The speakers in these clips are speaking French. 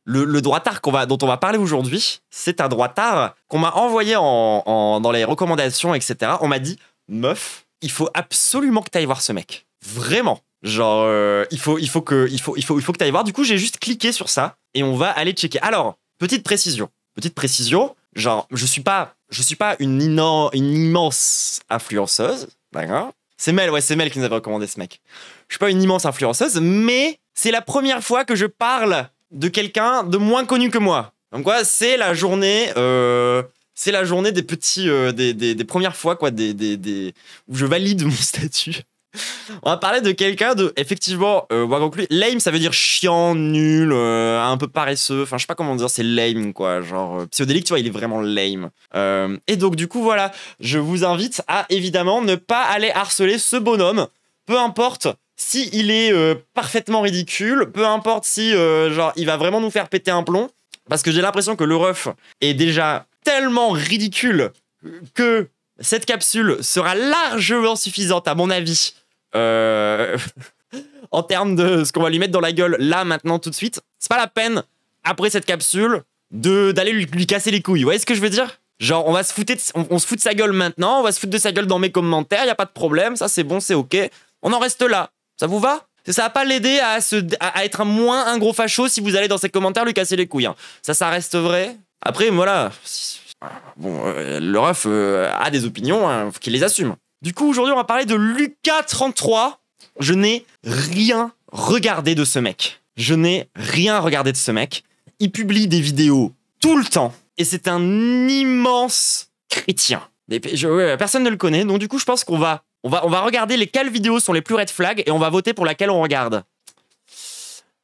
Le droitard dont on va parler aujourd'hui, c'est un droitard qu'on m'a envoyé dans les recommandations, etc. On m'a dit, meuf, il faut absolument que tu ailles voir ce mec. Vraiment. Genre, il faut que tu ailles voir. Du coup, j'ai juste cliqué sur ça et on va aller checker. Alors, petite précision. Genre, je suis pas une immense influenceuse, d'accord? C'est Mel qui nous avait recommandé ce mec. Je suis pas une immense influenceuse, mais c'est la première fois que je parle de quelqu'un de moins connu que moi. Donc quoi, c'est la journée des petits, des premières fois quoi, où je valide mon statut. On va parler de quelqu'un de, effectivement, lame, ça veut dire chiant, nul, un peu paresseux. Enfin, je sais pas comment dire, c'est lame, quoi. Genre, Psyodélique, tu vois, il est vraiment lame. Et donc, du coup, voilà, je vous invite à, évidemment, ne pas aller harceler ce bonhomme. Peu importe si il est parfaitement ridicule, peu importe si, genre, il va vraiment nous faire péter un plomb. Parce que j'ai l'impression que le ref est déjà tellement ridicule que cette capsule sera largement suffisante, à mon avis, en termes de ce qu'on va lui mettre dans la gueule là, maintenant, tout de suite. C'est pas la peine, après cette capsule, d'aller lui casser les couilles. Vous voyez ce que je veux dire? Genre, on se fout de sa gueule maintenant, on va se foutre de sa gueule dans mes commentaires, y a pas de problème, ça c'est bon, c'est ok. On en reste là. Ça vous va? Ça va pas l'aider à être moins un gros facho si vous allez dans ses commentaires lui casser les couilles. Hein. Ça reste vrai. Après, voilà. Bon, le ref a des opinions, hein, faut qu'il les assume. Du coup, aujourd'hui, on va parler de Lucas33. Je n'ai rien regardé de ce mec. Il publie des vidéos tout le temps. Et c'est un immense chrétien. Personne ne le connaît. Donc, du coup, je pense qu'on va regarder lesquelles vidéos sont les plus red flags et on va voter pour laquelle on regarde.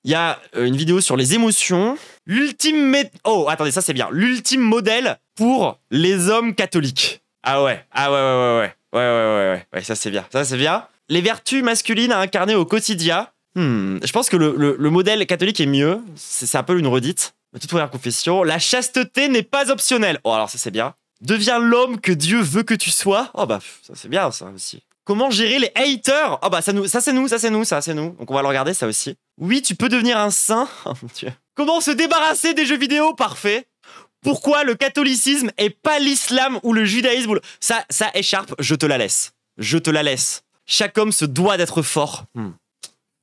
Il y a une vidéo sur les émotions. Oh, attendez, ça c'est bien. L'ultime modèle pour les hommes catholiques. Ah ouais, ça c'est bien. Les vertus masculines à incarner au quotidien. Je pense que le modèle catholique est mieux. C'est un peu une redite. Mais toute première confession. La chasteté n'est pas optionnelle. Oh, alors ça c'est bien. Deviens l'homme que Dieu veut que tu sois. Oh bah, ça c'est bien ça aussi. Comment gérer les haters? Oh bah, ça c'est nous. Donc on va le regarder ça aussi. Oui, tu peux devenir un saint. Oh mon Dieu. Comment se débarrasser des jeux vidéo? Parfait. Pourquoi le catholicisme et pas l'islam ou le judaïsme? Ça écharpe, je te la laisse. Chaque homme se doit d'être fort.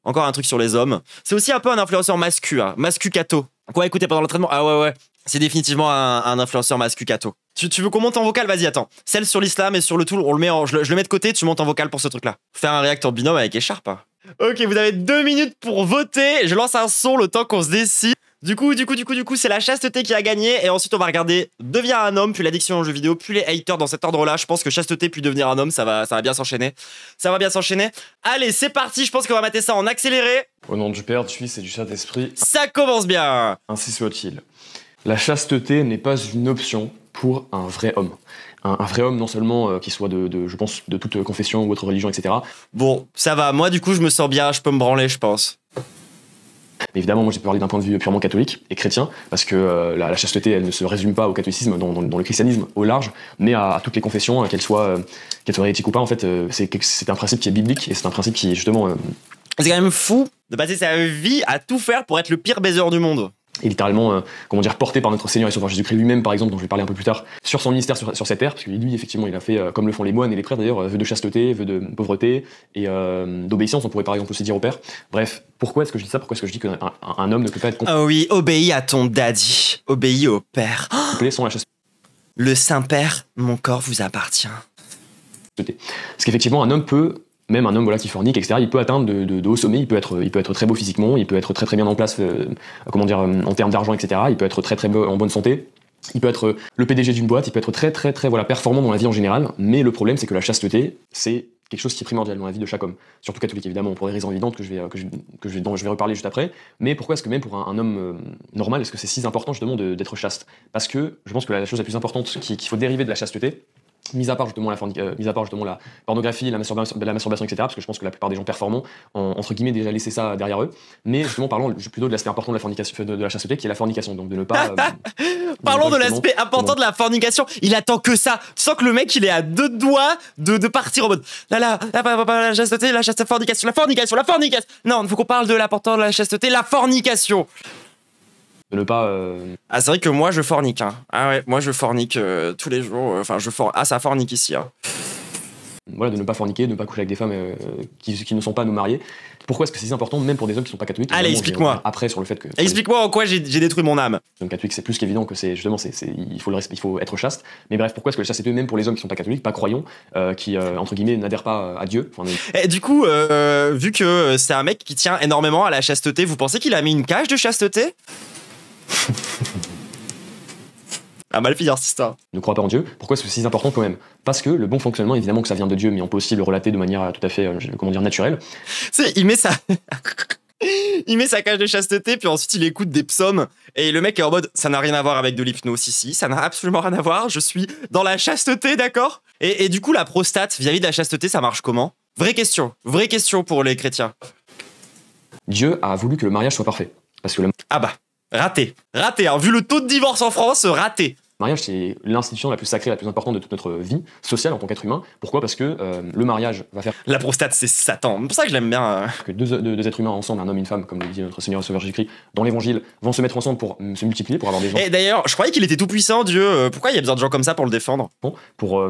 Encore un truc sur les hommes. C'est aussi un peu un influenceur mascu, hein. Mascu catho. Quoi, écoutez, pendant l'entraînement? Ah ouais. C'est définitivement un influenceur mascu catho. Tu veux qu'on monte en vocal? Vas-y, attends. Celle sur l'islam et sur le tout, je le mets de côté, tu montes en vocal pour ce truc-là. Faire un react en binôme avec écharpe. Hein. Ok, vous avez 2 minutes pour voter. Je lance un son le temps qu'on se décide. Du coup, c'est la chasteté qui a gagné. Et ensuite, on va regarder devenir un homme, puis l'addiction aux jeux vidéo, puis les haters dans cet ordre-là. Je pense que chasteté puis devenir un homme, ça va bien s'enchaîner. Allez, c'est parti. Je pense qu'on va mater ça en accéléré. Au nom du Père, du Fils et du Saint-Esprit. Ça commence bien. Ainsi soit-il. La chasteté n'est pas une option pour un vrai homme. Un vrai homme, non seulement qui soit je pense, de toute confession ou autre religion, etc. Bon, ça va. Moi, du coup, je me sens bien. Je peux me branler, je pense. Mais évidemment, moi, j'ai parlé d'un point de vue purement catholique et chrétien, parce que la chasteté, elle ne se résume pas au catholicisme, dans le christianisme au large, mais à toutes les confessions, qu'elles soient hérétiques ou pas. En fait, c'est un principe qui est biblique et c'est un principe qui, justement... C'est quand même fou de passer sa vie à tout faire pour être le pire baiser du monde. Et littéralement, porté par notre Seigneur et Sauveur Jésus-Christ lui-même, par exemple, dont je vais parler un peu plus tard, sur son ministère sur cette terre, parce que lui, effectivement, il a fait, comme le font les moines et les prêtres d'ailleurs, vœu de chasteté, vœu de pauvreté et d'obéissance, on pourrait par exemple aussi dire au Père. Bref, pourquoi est-ce que je dis ça? Pourquoi est-ce que je dis qu'un homme ne peut pas être... Ah oui, obéis à ton daddy, obéis au Père. Complet sans la chasteté. Le Saint-Père, mon corps vous appartient. Parce qu'effectivement, un homme peut... Même un homme voilà, qui fornique, etc., il peut atteindre de hauts sommets, il peut être très beau physiquement, il peut être très bien en place en termes d'argent, etc., il peut être très beau, en bonne santé, il peut être le PDG d'une boîte, il peut être très performant dans la vie en général, mais le problème c'est que la chasteté, c'est quelque chose qui est primordial dans la vie de chaque homme, surtout catholique évidemment, pour des raisons évidentes dont je vais reparler juste après. Mais pourquoi est-ce que même pour un homme normal, est-ce que c'est si important justement d'être chaste? Parce que je pense que la chose la plus importante qu'il faut dériver de la chasteté, mis à part justement la pornographie, la masturbation, etc., parce que je pense que la plupart des gens performants ont, entre guillemets, déjà laissé ça derrière eux, mais justement parlons plutôt de l'aspect important de la fornication, de la chasteté, qui est la fornication, donc de ne pas... Parlons de l'aspect important de la fornication. Il attend que ça. Tu sens que le mec, il est à 2 doigts de partir en mode la chasteté, la fornication. Non, il faut qu'on parle de l'important de la chasteté, la fornication. de ne pas. Ah, c'est vrai que moi, je fornique. Hein. Ah ouais, moi, je fornique tous les jours. Enfin, Ah, ça fornique ici. Hein. Voilà, de ne pas forniquer, de ne pas coucher avec des femmes qui ne sont pas nos mariés. Pourquoi est-ce que c'est si important, même pour des hommes qui ne sont pas catholiques? Allez, explique-moi. Après, sur le fait que. Explique-moi en quoi j'ai détruit mon âme. Les hommes catholiques, c'est plus qu'évident que c'est justement, il faut être chaste. Mais bref, pourquoi est-ce que la chasteté, même pour les hommes qui ne sont pas catholiques, pas croyants, qui, entre guillemets, n'adhèrent pas à Dieu? Et du coup, vu que c'est un mec qui tient énormément à la chasteté, vous pensez qu'il a mis une cage de chasteté? Ah, mal finir cette histoire. Ne croit pas en Dieu. Pourquoi est-ce que c'est si important quand même? Parce que le bon fonctionnement, évidemment que ça vient de Dieu, mais on peut aussi le relater de manière tout à fait, naturelle. Tu sais, il met sa cage de chasteté, puis ensuite il écoute des psaumes, et le mec est en mode, ça n'a rien à voir avec de l'hypnose, si, ça n'a absolument rien à voir, je suis dans la chasteté, d'accord? Et du coup, la prostate, vis-à-vis de la chasteté, ça marche comment? Vraie question pour les chrétiens. Dieu a voulu que le mariage soit parfait. Parce que Ah bah, raté, hein. Vu le taux de divorce en France, raté. Le mariage, c'est l'institution la plus sacrée, la plus importante de toute notre vie sociale en tant qu'être humain. Pourquoi? Parce que le mariage va faire... La prostate, c'est Satan. C'est pour ça que je l'aime bien. Que deux êtres humains ensemble, un homme et une femme, comme le dit notre Seigneur et Sauveur Jésus-Christ, dans l'Évangile, vont se mettre ensemble pour se multiplier, pour avoir des gens... Et d'ailleurs, je croyais qu'il était tout puissant, Dieu. Pourquoi il y a besoin de gens comme ça pour le défendre? Pour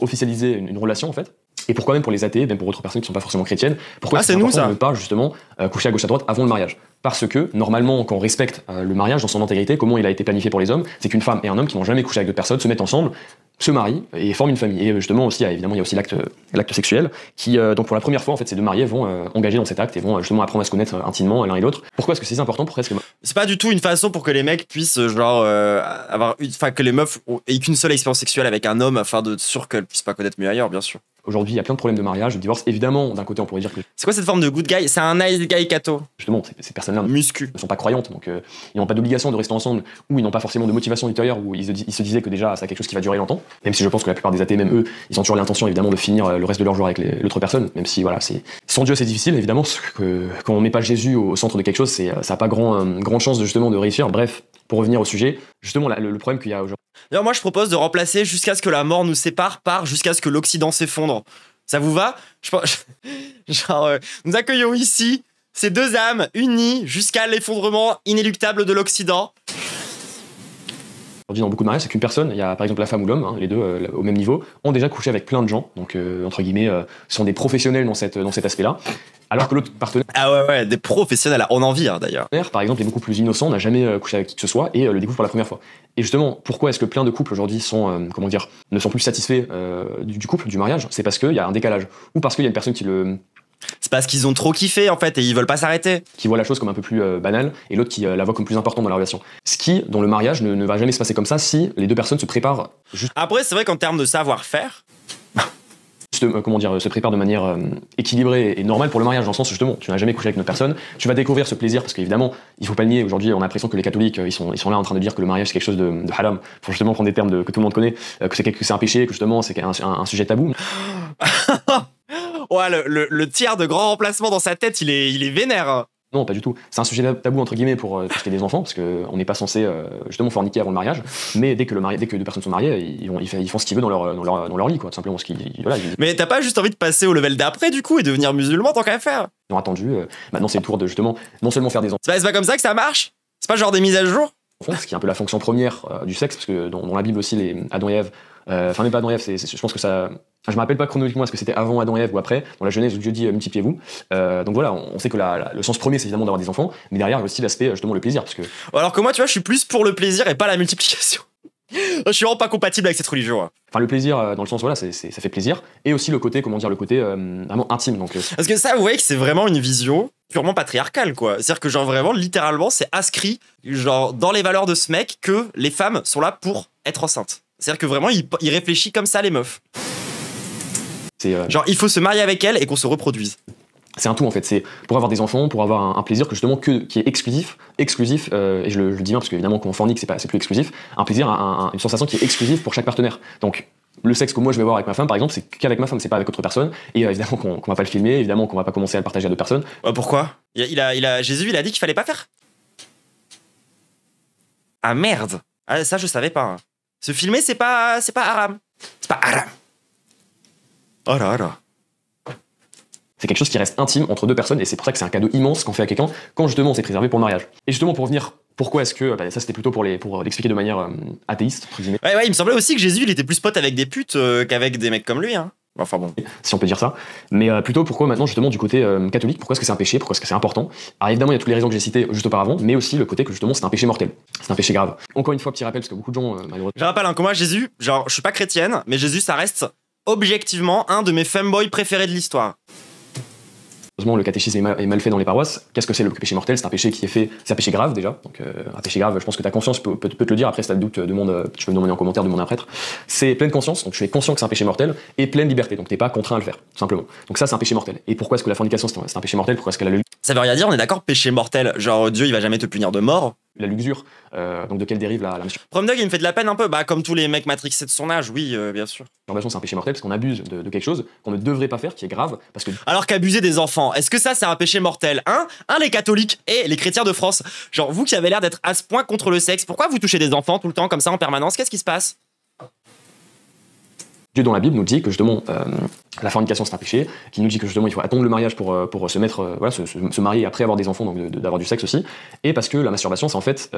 officialiser une relation, en fait. Et pourquoi même pour les athées, même pour d'autres personnes qui ne sont pas forcément chrétiennes, pourquoi c'est nous ça? On ne pas justement coucher à gauche à droite avant le mariage? Parce que normalement, quand on respecte le mariage dans son intégrité, comment il a été planifié pour les hommes, c'est qu'une femme et un homme qui n'ont jamais couché avec d'autres personnes se mettent ensemble, se marient et forment une famille. Et justement aussi, évidemment, il y a aussi l'acte sexuel qui, donc pour la première fois, en fait, ces deux mariés vont engager dans cet acte et vont justement apprendre à se connaître intimement l'un et l'autre. Pourquoi est-ce que c'est si important? Pourquoi est-ce que... C'est pas du tout une façon pour que les mecs puissent que les meufs aient qu'une seule expérience sexuelle avec un homme afin de sûr qu'elles puissent pas connaître mieux ailleurs, bien sûr. Aujourd'hui, il y a plein de problèmes de mariage, de divorce. Évidemment, d'un côté, on pourrait dire que... C'est quoi cette forme de good guy? C'est un nice guy catho. Justement, ces personnes-là muscu ne sont pas croyantes, donc ils n'ont pas d'obligation de rester ensemble, ou ils n'ont pas forcément de motivation ultérieure, où ils se disaient que déjà, c'est quelque chose qui va durer longtemps. Même si je pense que la plupart des athées, même eux, ils ont toujours l'intention, évidemment, de finir le reste de leur jour avec l'autre personne. Même si, voilà, sans Dieu, c'est difficile, évidemment, parce que quand on met pas Jésus au centre de quelque chose, ça n'a pas grande chance justement de réussir. Bref, pour revenir au sujet, justement, le problème qu'il y a aujourd'hui... D'ailleurs, moi, je propose de remplacer jusqu'à ce que la mort nous sépare par jusqu'à ce que l'Occident s'effondre. Ça vous va? Nous accueillons ici ces deux âmes unies jusqu'à l'effondrement inéluctable de l'Occident. Aujourd'hui, dans beaucoup de mariages, c'est qu'une personne, il y a par exemple la femme ou l'homme, les deux au même niveau, ont déjà couché avec plein de gens, donc entre guillemets, sont des professionnels dans cet aspect-là. Alors que l'autre partenaire... Ah ouais, des professionnels, on en vit d'ailleurs. Par exemple, est beaucoup plus innocent, n'a jamais couché avec qui que ce soit et le découvre pour la première fois. Et justement, pourquoi est-ce que plein de couples aujourd'hui sont, ne sont plus satisfaits du couple, du mariage? C'est parce qu'il y a un décalage. Ou parce qu'il y a une personne qui le... C'est parce qu'ils ont trop kiffé en fait et ils veulent pas s'arrêter. Qui voit la chose comme un peu plus banale et l'autre qui la voit comme plus importante dans la relation. Ce qui, dans le mariage, ne va jamais se passer comme ça si les deux personnes se préparent juste... Après, c'est vrai qu'en termes de savoir-faire... se prépare de manière équilibrée et normale pour le mariage, dans le sens où justement tu n'as jamais couché avec une autre personne, tu vas découvrir ce plaisir, parce qu'évidemment il faut pas le nier, aujourd'hui on a l'impression que les catholiques ils sont là en train de dire que le mariage c'est quelque chose de haram, pour justement prendre des termes que tout le monde connaît, que c'est un péché, que justement c'est un sujet tabou. Ouais, le tiers de grand remplacement dans sa tête, il est vénère. Hein. Non, pas du tout. C'est un sujet tabou entre guillemets pour ce qui est des enfants, parce qu'on n'est pas censé justement forniquer avant le mariage. Mais dès que deux personnes sont mariées, ils font ce qu'ils veulent dans leur lit, quoi. Tout simplement. Mais t'as pas juste envie de passer au level d'après du coup et devenir musulman tant qu'à faire? Ils ont attendu. Maintenant, c'est le tour de justement non seulement faire des enfants. C'est pas comme ça que ça marche? C'est pas genre des mises à jour? Ce qui est un peu la fonction première du sexe, parce que dans la Bible aussi, les Adam et Ève, enfin même pas Adam et Ève, je pense que ça... Je me rappelle pas chronologiquement est-ce que c'était avant Adam et Ève ou après, dans la Genèse où Dieu dit multipliez-vous. Donc voilà, on sait que le sens premier c'est évidemment d'avoir des enfants, mais derrière il y a aussi l'aspect justement le plaisir. Parce que... Alors que moi tu vois, je suis plus pour le plaisir et pas la multiplication. Je suis vraiment pas compatible avec cette religion. Hein. Enfin le plaisir dans le sens voilà, ça fait plaisir, et aussi le côté vraiment intime. Donc, Parce que ça vous voyez que c'est vraiment une vision purement patriarcale quoi. C'est-à-dire que genre vraiment littéralement c'est inscrit genre dans les valeurs de ce mec que les femmes sont là pour être enceintes. C'est-à-dire que vraiment il réfléchit comme ça les meufs. Genre il faut se marier avec elle et qu'on se reproduise. C'est un tout en fait, c'est pour avoir des enfants, pour avoir un plaisir qui est exclusif, et je le dis bien parce qu'évidemment quand on fornique c'est plus exclusif, un plaisir, une sensation qui est exclusive pour chaque partenaire. Donc le sexe que moi je vais avoir avec ma femme par exemple, c'est qu'avec ma femme, c'est pas avec autre personne, et évidemment qu'on va pas le filmer, évidemment qu'on va pas commencer à le partager à d'autres personnes. Pourquoi Jésus il a dit qu'il fallait pas faire. Ah merde, ça je savais pas. Hein. Se filmer c'est pas haram. C'est pas haram. Oh là là. C'est quelque chose qui reste intime entre deux personnes et c'est pour ça que c'est un cadeau immense qu'on fait à quelqu'un quand justement on s'est préservé pour le mariage. Et justement pour revenir Pourquoi est-ce que, ça c'était plutôt pour l'expliquer de manière athéiste, entre guillemets. Ouais, il me semblait aussi que Jésus, il était plus pote avec des putes qu'avec des mecs comme lui, hein. Enfin bon. Si on peut dire ça. Mais plutôt pourquoi maintenant justement du côté catholique, pourquoi est-ce que c'est un péché, pourquoi est-ce que c'est important. Alors évidemment il y a toutes les raisons que j'ai citées juste auparavant, mais aussi le côté que justement c'est un péché mortel, c'est un péché grave. Encore une fois petit rappel parce que beaucoup de gens malheureusement... Je rappelle, hein, que moi Jésus, genre je suis pas chrétienne, mais Jésus ça reste objectivement un de mes femboys préférés de l'histoire. Heureusement, le catéchisme est mal fait dans les paroisses. Qu'est-ce que c'est le péché mortel? C'est un péché qui est fait, c'est un péché grave déjà. Donc un péché grave, je pense que ta conscience peut te le dire. Après, si t'as le doute, tu peux me demander en commentaire, demande à un prêtre. C'est pleine conscience, donc tu es conscient que c'est un péché mortel, et pleine liberté, donc t'es pas contraint à le faire, tout simplement. Donc ça, c'est un péché mortel. Et pourquoi est-ce que la fornication c'est un péché mortel? Pourquoi est-ce qu'elle a Ça veut rien dire, on est d'accord, péché mortel. Genre Dieu, il va jamais te punir de mort. la luxure, donc de quelle dérive la masturbation? Promdog, il me fait de la peine un peu, bah comme tous les mecs matrixés de son âge, oui, bien sûr. C'est un péché mortel parce qu'on abuse de quelque chose qu'on ne devrait pas faire, qui est grave, parce que... Alors qu'abuser des enfants, est-ce que ça c'est un péché mortel, hein? Les catholiques et les chrétiens de France, genre vous qui avez l'air d'être à ce point contre le sexe, pourquoi vous touchez des enfants tout le temps comme ça en permanence? Qu'est-ce qui se passe? Dieu dans la Bible nous dit que justement la fornication c'est un péché, qui nous dit que justement il faut attendre le mariage pour se mettre, voilà, se marier et après avoir des enfants, donc d'avoir du sexe aussi, et parce que la masturbation c'est en fait,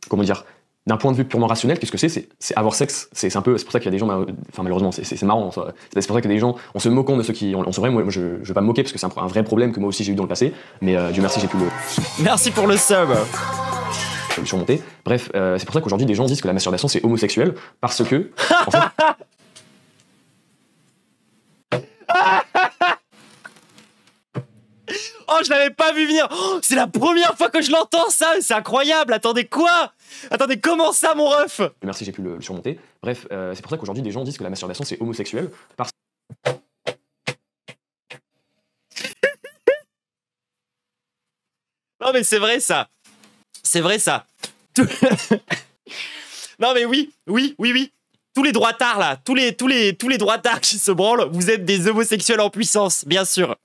comment dire, d'un point de vue purement rationnel, qu'est-ce que c'est avoir sexe, c'est pour ça qu'il y a des gens, enfin malheureusement c'est marrant, c'est pour ça que des gens, on se moquant de ceux qui ont vrai, moi je vais pas me moquer parce que c'est un vrai problème que moi aussi j'ai eu dans le passé, mais Dieu merci j'ai pu le... Merci pour le sub. Surmonter. Bref, c'est pour ça qu'aujourd'hui des gens disent que la masturbation c'est homosexuel, parce que, en fait, Oh, je l'avais pas vu venir. Oh, c'est la première fois que je l'entends ça. C'est incroyable. Attendez, quoi? Attendez, comment ça, mon ref? Merci, j'ai pu le surmonter. Bref, c'est pour ça qu'aujourd'hui des gens disent que la masturbation c'est homosexuel parce... Non mais c'est vrai ça. C'est vrai ça. Non mais oui. Tous les droitards là, tous les droitards qui se branlent, vous êtes des homosexuels en puissance, bien sûr.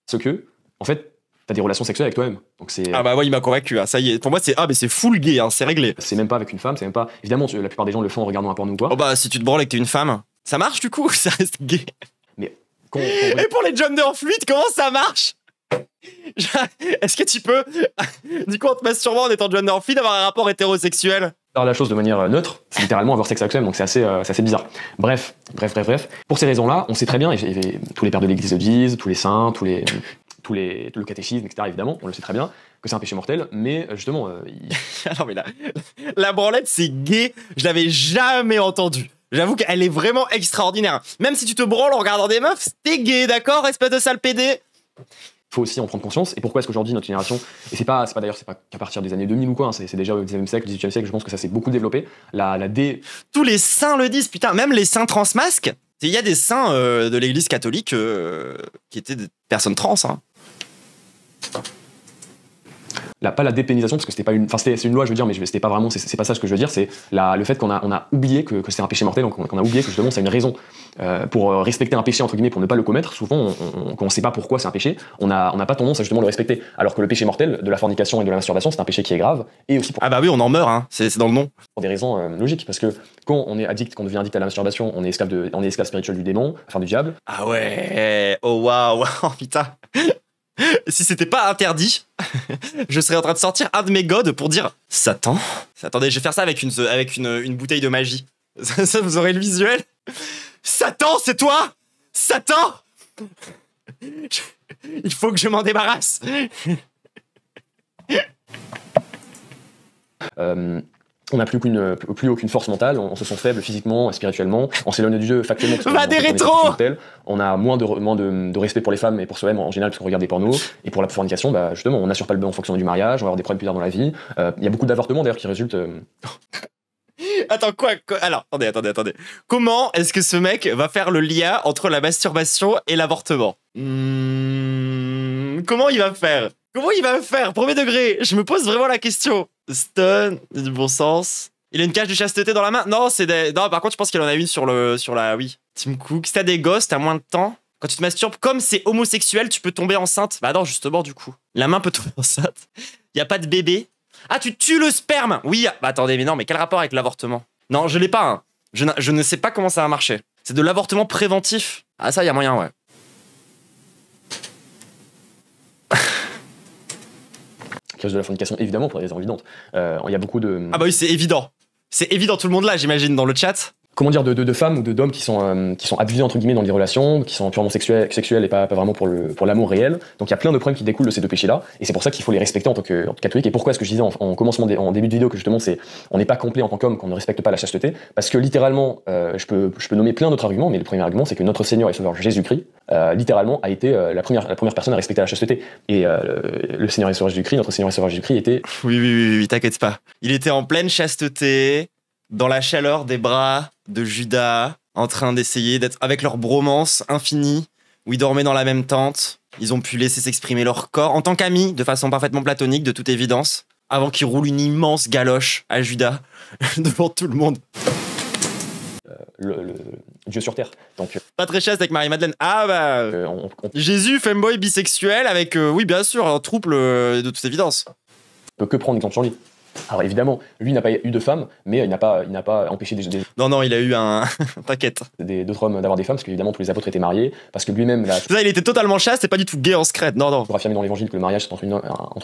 Ce que, en fait, t'as des relations sexuelles avec toi-même. Donc c'est... Ah bah ouais, il m'a convaincu, hein. Ça y est. Pour moi, mais c'est full gay, hein. C'est réglé. C'est même pas avec une femme, c'est même pas... Évidemment, la plupart des gens le font en regardant un porno ou quoi. Oh bah, si tu te branles et que t'es une femme, ça marche du coup, ça reste gay. Mais... Et pour les genders fluides, comment ça marche? Est-ce que tu peux, du coup, en te masturbant en étant gender fluide, avoir un rapport hétérosexuel? Alors la chose de manière neutre, c'est littéralement avoir sexe avec soi-même, donc c'est assez bizarre. Bref. Pour ces raisons-là, on sait très bien, et tous les pères de l'Église le disent, tous les saints, le catéchisme, etc. Évidemment, on le sait très bien, que c'est un péché mortel, mais justement... Non mais la branlette, c'est gay, je l'avais jamais entendu. J'avoue qu'elle est vraiment extraordinaire. Même si tu te branles en regardant des meufs, t'es gay, d'accord, espèce de sale pédé? Faut aussi en prendre conscience. Et pourquoi est-ce qu'aujourd'hui notre génération, et c'est pas qu'à partir des années 2000 ou quoi, hein, c'est déjà au 19e siècle, 18e siècle, je pense que ça s'est beaucoup développé. Tous les saints le disent, putain, même les saints transmasques. Il y a des saints de l'église catholique qui étaient des personnes trans, hein. Pas la dépénalisation, parce que c'était pas une... Enfin, c'est une loi, je veux dire, mais c'était pas vraiment... C'est pas ça ce que je veux dire, c'est le fait qu'on a oublié que c'est un péché mortel, donc on a oublié que justement c'est une raison pour respecter un péché, entre guillemets, pour ne pas le commettre. Souvent, quand on sait pas pourquoi c'est un péché, on n'a pas tendance à justement le respecter. Alors que le péché mortel de la fornication et de la masturbation, c'est un péché qui est grave, et aussi pour... Ah bah oui, on en meurt, hein, c'est dans le nom. Pour des raisons logiques, parce que quand on est addict, quand on devient addict à la masturbation, on est esclave spirituel du démon, enfin du diable. Ah ouais, oh waouh, oh putain. Si c'était pas interdit, je serais en train de sortir un de mes gods pour dire Satan. Attendez, je vais faire ça avec une bouteille de magie. Ça, vous aurez le visuel. Satan, c'est toi? Satan! Il faut que je m'en débarrasse. On n'a plus aucune force mentale, on se sent faible physiquement, spirituellement, on s'éloigne du Dieu factuellement. Va des rétros! On a moins de respect pour les femmes et pour soi-même en général parce qu'on regarde des pornos. Et pour la fornication, bah, justement, on n'assure pas le bon fonctionnement du mariage, on va avoir des problèmes plus tard dans la vie. Il y a beaucoup d'avortements d'ailleurs qui résultent... Attends, quoi? Alors, attendez. Comment est-ce que ce mec va faire le lien entre la masturbation et l'avortement? Comment il va faire? Premier degré, je me pose vraiment la question. Stun, du bon sens. Il a une cage de chasteté dans la main? Non, non, par contre, je pense qu'il en a une sur la... Oui. Tim Cook. Si t'as des gosses, t'as moins de temps. Quand tu te masturbes, comme c'est homosexuel, tu peux tomber enceinte. Bah non, justement, du coup. La main peut tomber enceinte. Y a pas de bébé. Ah, tu tues le sperme! Oui, bah attendez, mais non, mais quel rapport avec l'avortement? Non, je l'ai pas, hein. Je ne sais pas comment ça va marcher. C'est de l'avortement préventif. Ah, ça, y a moyen, ouais. qui risque de la fornication, évidemment, pour des raisons évidentes. Il y a beaucoup de... Ah bah oui, c'est évident. C'est évident, tout le monde là, j'imagine, dans le chat. Comment dire, de femmes ou d'hommes qui sont abusés entre guillemets dans des relations, qui sont purement sexuelles et pas vraiment pour l'amour réel. Donc il y a plein de problèmes qui découlent de ces deux péchés-là, et c'est pour ça qu'il faut les respecter en tant que catholique. Et pourquoi est-ce que je disais en commencement, en début de vidéo, que justement on n'est pas complet en tant qu'homme, qu'on ne respecte pas la chasteté, parce que littéralement, je peux nommer plein d'autres arguments, mais le premier argument, c'est que notre Seigneur et Sauveur Jésus-Christ, littéralement, a été la première personne à respecter la chasteté. Et le Seigneur et Sauveur Jésus-Christ, notre Seigneur et Sauveur Jésus-Christ était... Oui, t'inquiète pas. Il était en pleine chasteté, dans la chaleur des bras de Judas, en train d'essayer d'être avec leur bromance infinie, où ils dormaient dans la même tente. Ils ont pu laisser s'exprimer leur corps en tant qu'amis, de façon parfaitement platonique, de toute évidence, avant qu'ils roulent une immense galoche à Judas devant tout le monde. Le Dieu sur terre. Donc, pas très chaste avec Marie-Madeleine. Ah bah... Jésus, femboy, bisexuel, avec, oui bien sûr, un trouble de toute évidence. On peut que prendre exemple sur lui. Alors évidemment, lui n'a pas eu de femme, mais il n'a pas empêché Non, il a eu un... T'inquiète. D'autres hommes d'avoir des femmes, parce qu'évidemment tous les apôtres étaient mariés, parce que lui-même... Ça, il était totalement chaste et pas du tout gay en secret, non. Pour affirmer dans l'évangile que le mariage c'est entre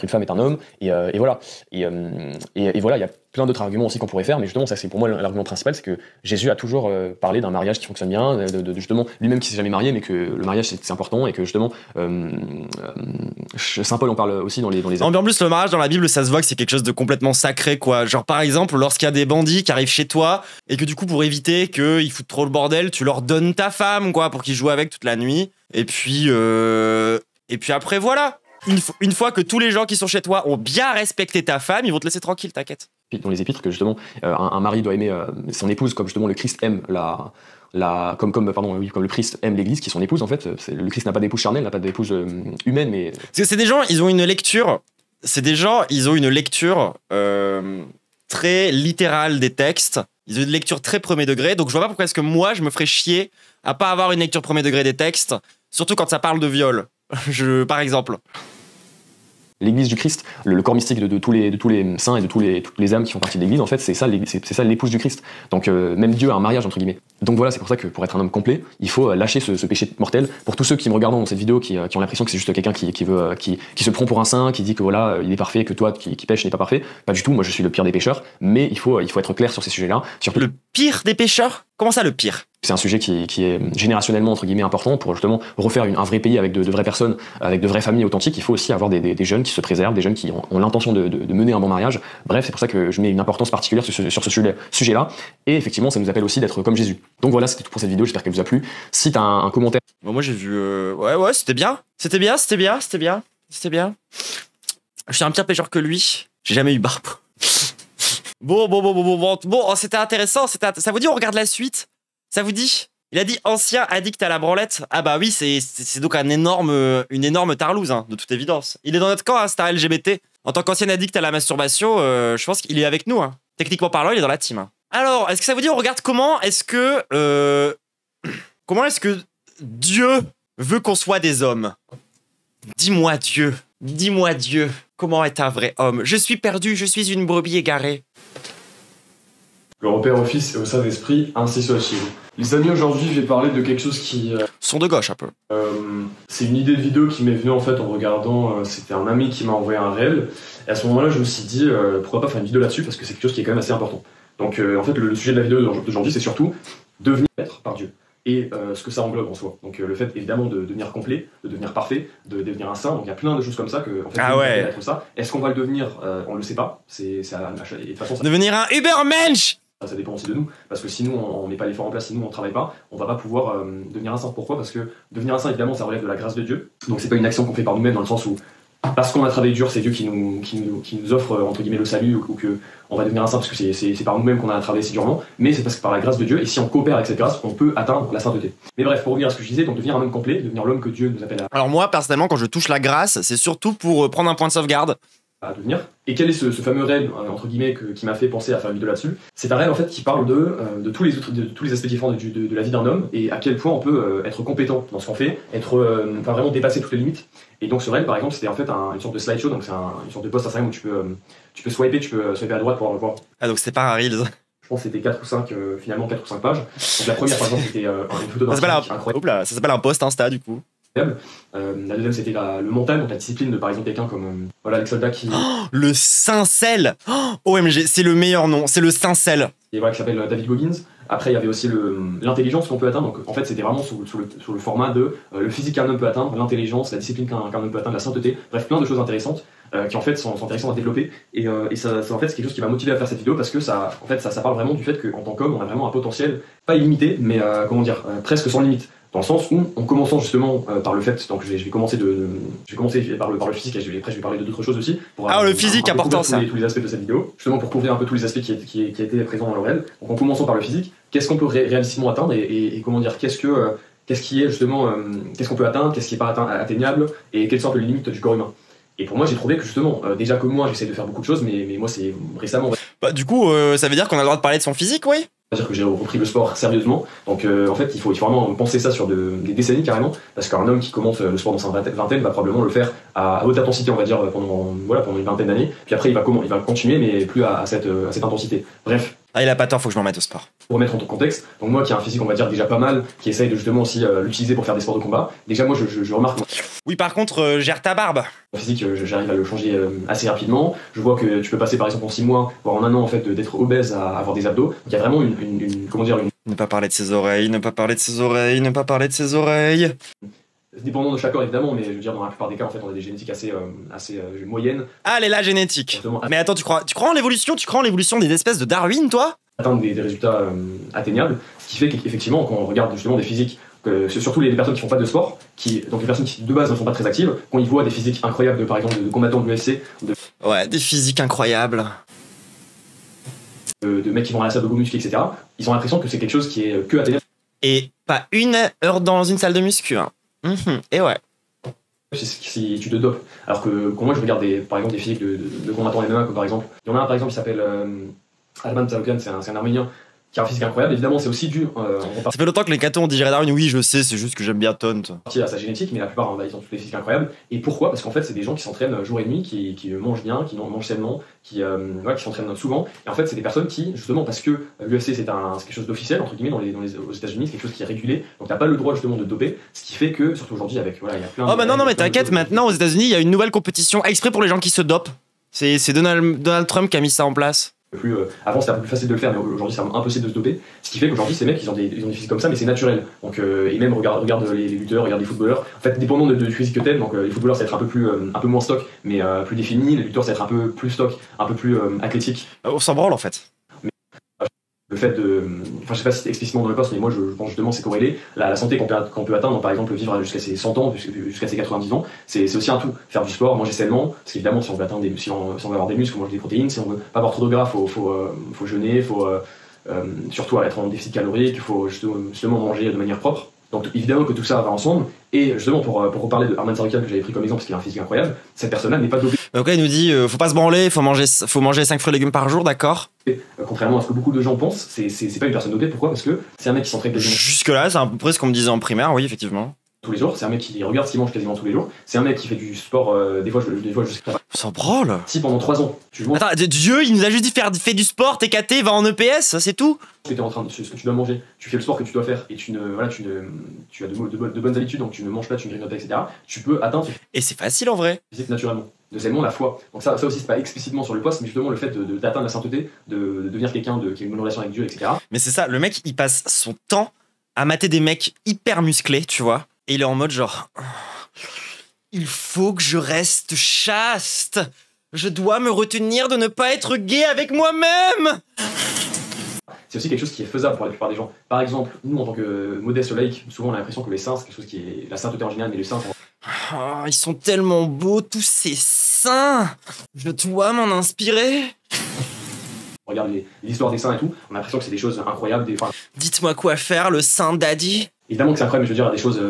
une femme et un homme, et voilà. Et voilà, il y a plein d'autres arguments aussi qu'on pourrait faire, mais justement, ça c'est pour moi l'argument principal, c'est que Jésus a toujours parlé d'un mariage qui fonctionne bien, justement, lui-même qui s'est jamais marié, mais que le mariage c'est important, et que justement, Saint Paul en parle aussi dans les... En plus, le mariage dans la Bible, ça se voit que c'est quelque chose de complètement sacré, quoi. Genre, par exemple, lorsqu'il y a des bandits qui arrivent chez toi, et que du coup, pour éviter qu'ils foutent trop le bordel, tu leur donnes ta femme, quoi, pour qu'ils jouent avec toute la nuit. Et puis après, voilà. Une fois que tous les gens qui sont chez toi ont bien respecté ta femme, ils vont te laisser tranquille, t'inquiète. Dans les épîtres, que justement, un mari doit aimer son épouse comme justement le Christ aime comme le Christ aime l'Église, qui est son épouse en fait. Le Christ n'a pas d'épouse charnelle, n'a pas d'épouse humaine, mais... Parce que c'est des gens, ils ont une lecture... très littérale des textes. Ils ont une lecture très premier degré. Donc je vois pas pourquoi est-ce que moi, je me ferais chier à pas avoir une lecture premier degré des textes, surtout quand ça parle de viol. Par exemple. L'Église du Christ, le corps mystique de tous les saints et de toutes les âmes qui font partie de l'Église, en fait, c'est ça l'épouse du Christ. Donc même Dieu a un mariage, entre guillemets. Donc voilà, c'est pour ça que pour être un homme complet, il faut lâcher ce péché mortel. Pour tous ceux qui me regardent dans cette vidéo, qui ont l'impression que c'est juste quelqu'un qui se prend pour un saint, qui dit que voilà, il est parfait, que toi qui pêches n'est pas parfait. Pas du tout, moi je suis le pire des pécheurs, mais il faut être clair sur ces sujets-là. Surtout... Le pire des pécheurs? Comment ça, le pire? C'est un sujet qui est générationnellement entre guillemets important pour justement refaire un vrai pays avec de vraies personnes, avec de vraies familles authentiques. Il faut aussi avoir des jeunes qui se préservent, des jeunes qui ont l'intention de mener un bon mariage. Bref, c'est pour ça que je mets une importance particulière sur ce sujet-là. Et effectivement, ça nous appelle aussi d'être comme Jésus. Donc voilà, c'était tout pour cette vidéo. J'espère qu'elle vous a plu. Si t'as un commentaire... Bon, moi j'ai vu... Ouais, c'était bien. C'était bien. Je suis un pire pécheur que lui. J'ai jamais eu barbe. Bon, c'était intéressant. Ça vous dit on regarde la suite? Ça vous dit? Il a dit ancien addict à la branlette. Ah bah oui, c'est donc une énorme tarlouse, hein, de toute évidence. Il est dans notre camp, hein, star LGBT. En tant qu'ancien addict à la masturbation, je pense qu'il est avec nous. Hein. Techniquement parlant, il est dans la team. Hein. Alors, est-ce que ça vous dit on regarde comment est-ce que Dieu veut qu'on soit des hommes? Dis-moi Dieu, comment est un vrai homme? Je suis perdu, je suis une brebis égarée. Gloire au Père, au Fils et au Saint-Esprit, ainsi soit-il. Les amis, aujourd'hui, je vais parler de quelque chose qui... sont de gauche, un peu. C'est une idée de vidéo qui m'est venue, en fait, en regardant... c'était un ami qui m'a envoyé un réel. Et à ce moment-là, je me suis dit, pourquoi pas faire une vidéo là-dessus, parce que c'est quelque chose qui est quand même assez important. Donc, en fait, le sujet de la vidéo d'aujourd'hui, c'est surtout devenir maître par Dieu. Et ce que ça englobe en soi. Donc, le fait, évidemment, de devenir complet, de devenir parfait, de devenir un saint. Donc, il y a plein de choses comme ça que, en fait, être ça. Est-ce qu'on va le devenir? On le sait pas. Et de toute façon, devenir un Ubermensch! Ça dépend aussi de nous, parce que si nous on met pas l'effort en place, si nous on travaille pas, on va pas pouvoir devenir un saint. Pourquoi? Parce que devenir un saint, évidemment, ça relève de la grâce de Dieu. Donc c'est pas une action qu'on fait par nous-mêmes, dans le sens où parce qu'on a travaillé dur, c'est Dieu qui nous offre entre guillemets le salut, ou que on va devenir un saint parce que c'est par nous-mêmes qu'on a travaillé si durement, mais c'est parce que par la grâce de Dieu, et si on coopère avec cette grâce, on peut atteindre la sainteté. Mais bref, pour revenir à ce que je disais, donc devenir un homme complet, devenir l'homme que Dieu nous appelle à... Alors moi, personnellement, quand je touche la grâce, c'est surtout pour prendre un point de sauvegarde. À devenir. Et quel est ce fameux rêve, entre guillemets, qui m'a fait penser à faire une vidéo là-dessus? C'est un rêve en fait qui parle de tous les aspects différents de la vie d'un homme, et à quel point on peut être compétent dans ce qu'on fait, vraiment dépasser toutes les limites. Et donc ce rêve, par exemple, c'était en fait une sorte de slideshow, donc c'est une sorte de post Instagram où tu peux swiper à droite pour voir. Ah, donc c'est pas un Reels. Je pense que c'était 4 ou 5, finalement 4 ou 5 pages. Donc la première, par exemple, c'était une photo d'un incroyable. Ça s'appelle un post Insta, du coup. La deuxième, c'était le mental, donc la discipline de par exemple quelqu'un comme voilà, les soldats qui. Le Sincel. OMG, c'est le meilleur nom, c'est le Sincel. Et voilà, qui s'appelle David Goggins. Après, il y avait aussi l'intelligence qu'on peut atteindre. Donc, en fait, c'était vraiment sur le format de le physique qu'un homme peut atteindre, l'intelligence, la discipline qu'un homme peut atteindre, la sainteté. Bref, plein de choses intéressantes qui, en fait, sont intéressantes à développer. Et ça, en fait, c'est quelque chose qui m'a motivé à faire cette vidéo parce que ça parle vraiment du fait qu'en tant qu'homme, on a vraiment un potentiel, pas illimité, mais presque sans limite. Dans le sens où, en commençant justement par le fait, donc je vais commencer par le physique et après je vais parler d'autres choses aussi. Pour, le physique, important ça. Tous les aspects de cette vidéo, justement pour couvrir un peu tous les aspects qui étaient présents dans le réel. Donc en commençant par le physique, qu'est-ce qu'on peut réalistiquement atteindre et comment dire, qu'est-ce qui est justement, qu'est-ce qu'on peut atteindre, qu'est-ce qui n'est pas atteignable et quelles sont les limites du corps humain. Et pour moi, j'ai trouvé que justement, déjà que moi, j'essaie de faire beaucoup de choses, mais moi, c'est récemment. Bah, du coup, ça veut dire qu'on a le droit de parler de son physique, oui? C'est-à-dire que j'ai repris le sport sérieusement. Donc, en fait, il faut vraiment penser ça sur des décennies carrément. Parce qu'un homme qui commence le sport dans sa vingtaine va probablement le faire à haute intensité, on va dire, pendant une vingtaine d'années. Puis après, il va continuer, mais plus à cette intensité. Bref. Ah, il a pas tort, faut que je m'en mette au sport. Pour remettre en contexte, donc moi qui ai un physique, on va dire, déjà pas mal, qui essaye de justement aussi l'utiliser pour faire des sports de combat, déjà moi je remarque. Oui, par contre, gère ta barbe. Mon physique, j'arrive à le changer assez rapidement. Je vois que tu peux passer par exemple en 6 mois, voire en 1 an en fait, d'être obèse à avoir des abdos. Donc il y a vraiment Ne pas parler de ses oreilles, ne pas parler de ses oreilles, ne pas parler de ses oreilles. Dépendant de chaque corps évidemment, mais je veux dire dans la plupart des cas en fait on a des génétiques assez moyennes. Allez, la génétique. Mais attends, tu crois en l'évolution? Tu crois en l'évolution des espèces de Darwin, toi? Atteindre des résultats atteignables, ce qui fait qu'effectivement quand on regarde justement des physiques, surtout les personnes qui font pas de sport, donc les personnes qui de base ne sont pas très actives, quand ils voient des physiques incroyables par exemple de combattants de l'UFC, ouais, des physiques incroyables, de mecs qui vont à la salle de muscu, etc., ils ont l'impression que c'est quelque chose qui est que atteignable. Et pas 1 heure dans une salle de muscu, hein. Et ouais. Si tu te dopes. Alors que quand moi je regarde par exemple des physiques de combattants MMA, comme par exemple, il y en a un par exemple qui s'appelle Alman Tsaroukian, c'est un Arménien qui a un physique incroyable. Évidemment, c'est aussi dû. Ça fait longtemps que les cathos ont digéré Darwin, oui, je sais, c'est juste que j'aime bien Taunt. À sa génétique, mais la plupart, ils ont tous les physiques incroyables. Et pourquoi? Parce qu'en fait, c'est des gens qui s'entraînent jour et nuit, qui mangent bien, qui mangent sainement, qui s'entraînent souvent. Et en fait, c'est des personnes qui, justement, parce que l'UFC c'est quelque chose d'officiel, entre guillemets, aux États-Unis, c'est quelque chose qui est régulé, donc t'as pas le droit justement de doper. Ce qui fait que, surtout aujourd'hui, avec. Voilà, il y a plein de. Oh, bah non, mais t'inquiète, maintenant aux États-Unis, il y a une nouvelle compétition exprès pour les gens qui se dopent. C'est Donald Trump qui a mis ça en place. Avant c'était un peu plus facile de le faire, mais aujourd'hui c'est impossible de se doper. Ce qui fait qu'aujourd'hui ces mecs ils ont des physiques comme ça, mais c'est naturel. Donc, et même regarde les lutteurs, regarde les footballeurs. En fait, dépendant du physique que t'aimes, donc les footballeurs ça va être un peu moins stock, mais plus défini. Les lutteurs ça va être un peu plus stock, un peu plus athlétique. On s'en branle en fait. Le fait de. Enfin, je sais pas si c'est explicitement dans le poste, mais moi je pense justement c'est corrélé. La santé qu'on peut atteindre, par exemple vivre jusqu'à ses 100 ans, jusqu'à ses 90 ans, c'est aussi un tout. Faire du sport, manger sainement, parce qu'évidemment si on veut atteindre si on veut avoir des muscles, faut manger des protéines. Si on veut pas avoir trop de gras, faut jeûner, faut surtout être en déficit calorique, il faut justement manger de manière propre. Donc évidemment que tout ça va ensemble, et justement pour reparler de Arman Tsaroukian que j'avais pris comme exemple parce qu'il a un physique incroyable, cette personne-là n'est pas dopée. Donc là il nous dit faut pas se branler, faut manger 5 fruits et légumes par jour, d'accord. Contrairement à ce que beaucoup de gens pensent, c'est pas une personne dopée. Pourquoi? Parce que c'est un mec qui s'entraîne quasiment. Jusque là c'est à peu près ce qu'on me disait en primaire, oui effectivement. Tous les jours, c'est un mec qui regarde ce qu'il mange quasiment tous les jours, c'est un mec qui fait du sport, des fois je sais pas. S'en branle. Si pendant 3 ans, tu manges. Attends, Dieu il nous a juste dit fais du sport, t'es caté, va en EPS, c'est tout. Ce que tu dois manger, tu fais le sport que tu dois faire et tu as de bonnes habitudes, donc tu ne manges pas, tu ne grignotes pas, etc. Tu peux atteindre. Et c'est facile en vrai. Physique naturellement. Deuxièmement, la foi. Donc ça aussi c'est pas explicitement sur le poste, mais justement le fait d'atteindre la sainteté, de devenir quelqu'un qui a une bonne relation avec Dieu, etc. Mais c'est ça, le mec il passe son temps à mater des mecs hyper musclés, tu vois. Et il est en mode genre il faut que je reste chaste. Je dois me retenir de ne pas être gay avec moi-même. C'est aussi quelque chose qui est faisable pour la plupart des gens. Par exemple, nous en tant que modeste laïcs, souvent on a l'impression que les seins c'est quelque chose qui est la sainteté en général, mais les seins oh, ils sont tellement beaux tous ces seins. Je dois m'en inspirer. On regarde l'histoire des seins et tout, on a l'impression que c'est des choses incroyables. Dites-moi quoi faire, le sein daddy. Évidemment que c'est incroyable, mais je veux dire, des choses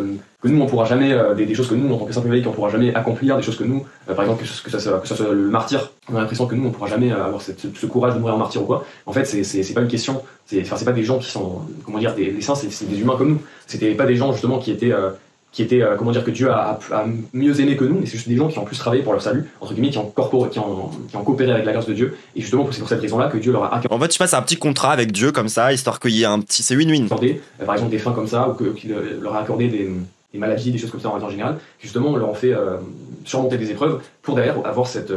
que nous on pourra jamais, des choses que nous en tant que simple laïc on pourra jamais accomplir, des choses que nous, par exemple que ça soit le martyr, on a l'impression que nous on pourra jamais avoir ce courage de mourir en martyr ou quoi. En fait c'est pas une question, c'est pas des gens qui sont, comment dire, les saints c'est des humains comme nous. C'était pas des gens justement qui étaient comment dire, que Dieu a mieux aimé que nous, mais c'est juste des gens qui ont plus travaillé pour leur salut, entre guillemets, qui ont coopéré avec la grâce de Dieu, et justement c'est pour cette raison-là que Dieu leur a accordé. En fait, tu passes un petit contrat avec Dieu comme ça, histoire qu'il y ait un petit, c'est win-win. Par exemple des fins comme ça, ou qu'il leur a accordé des maladies, des choses comme ça en général, justement on leur en fait surmonter des épreuves pour derrière avoir cette,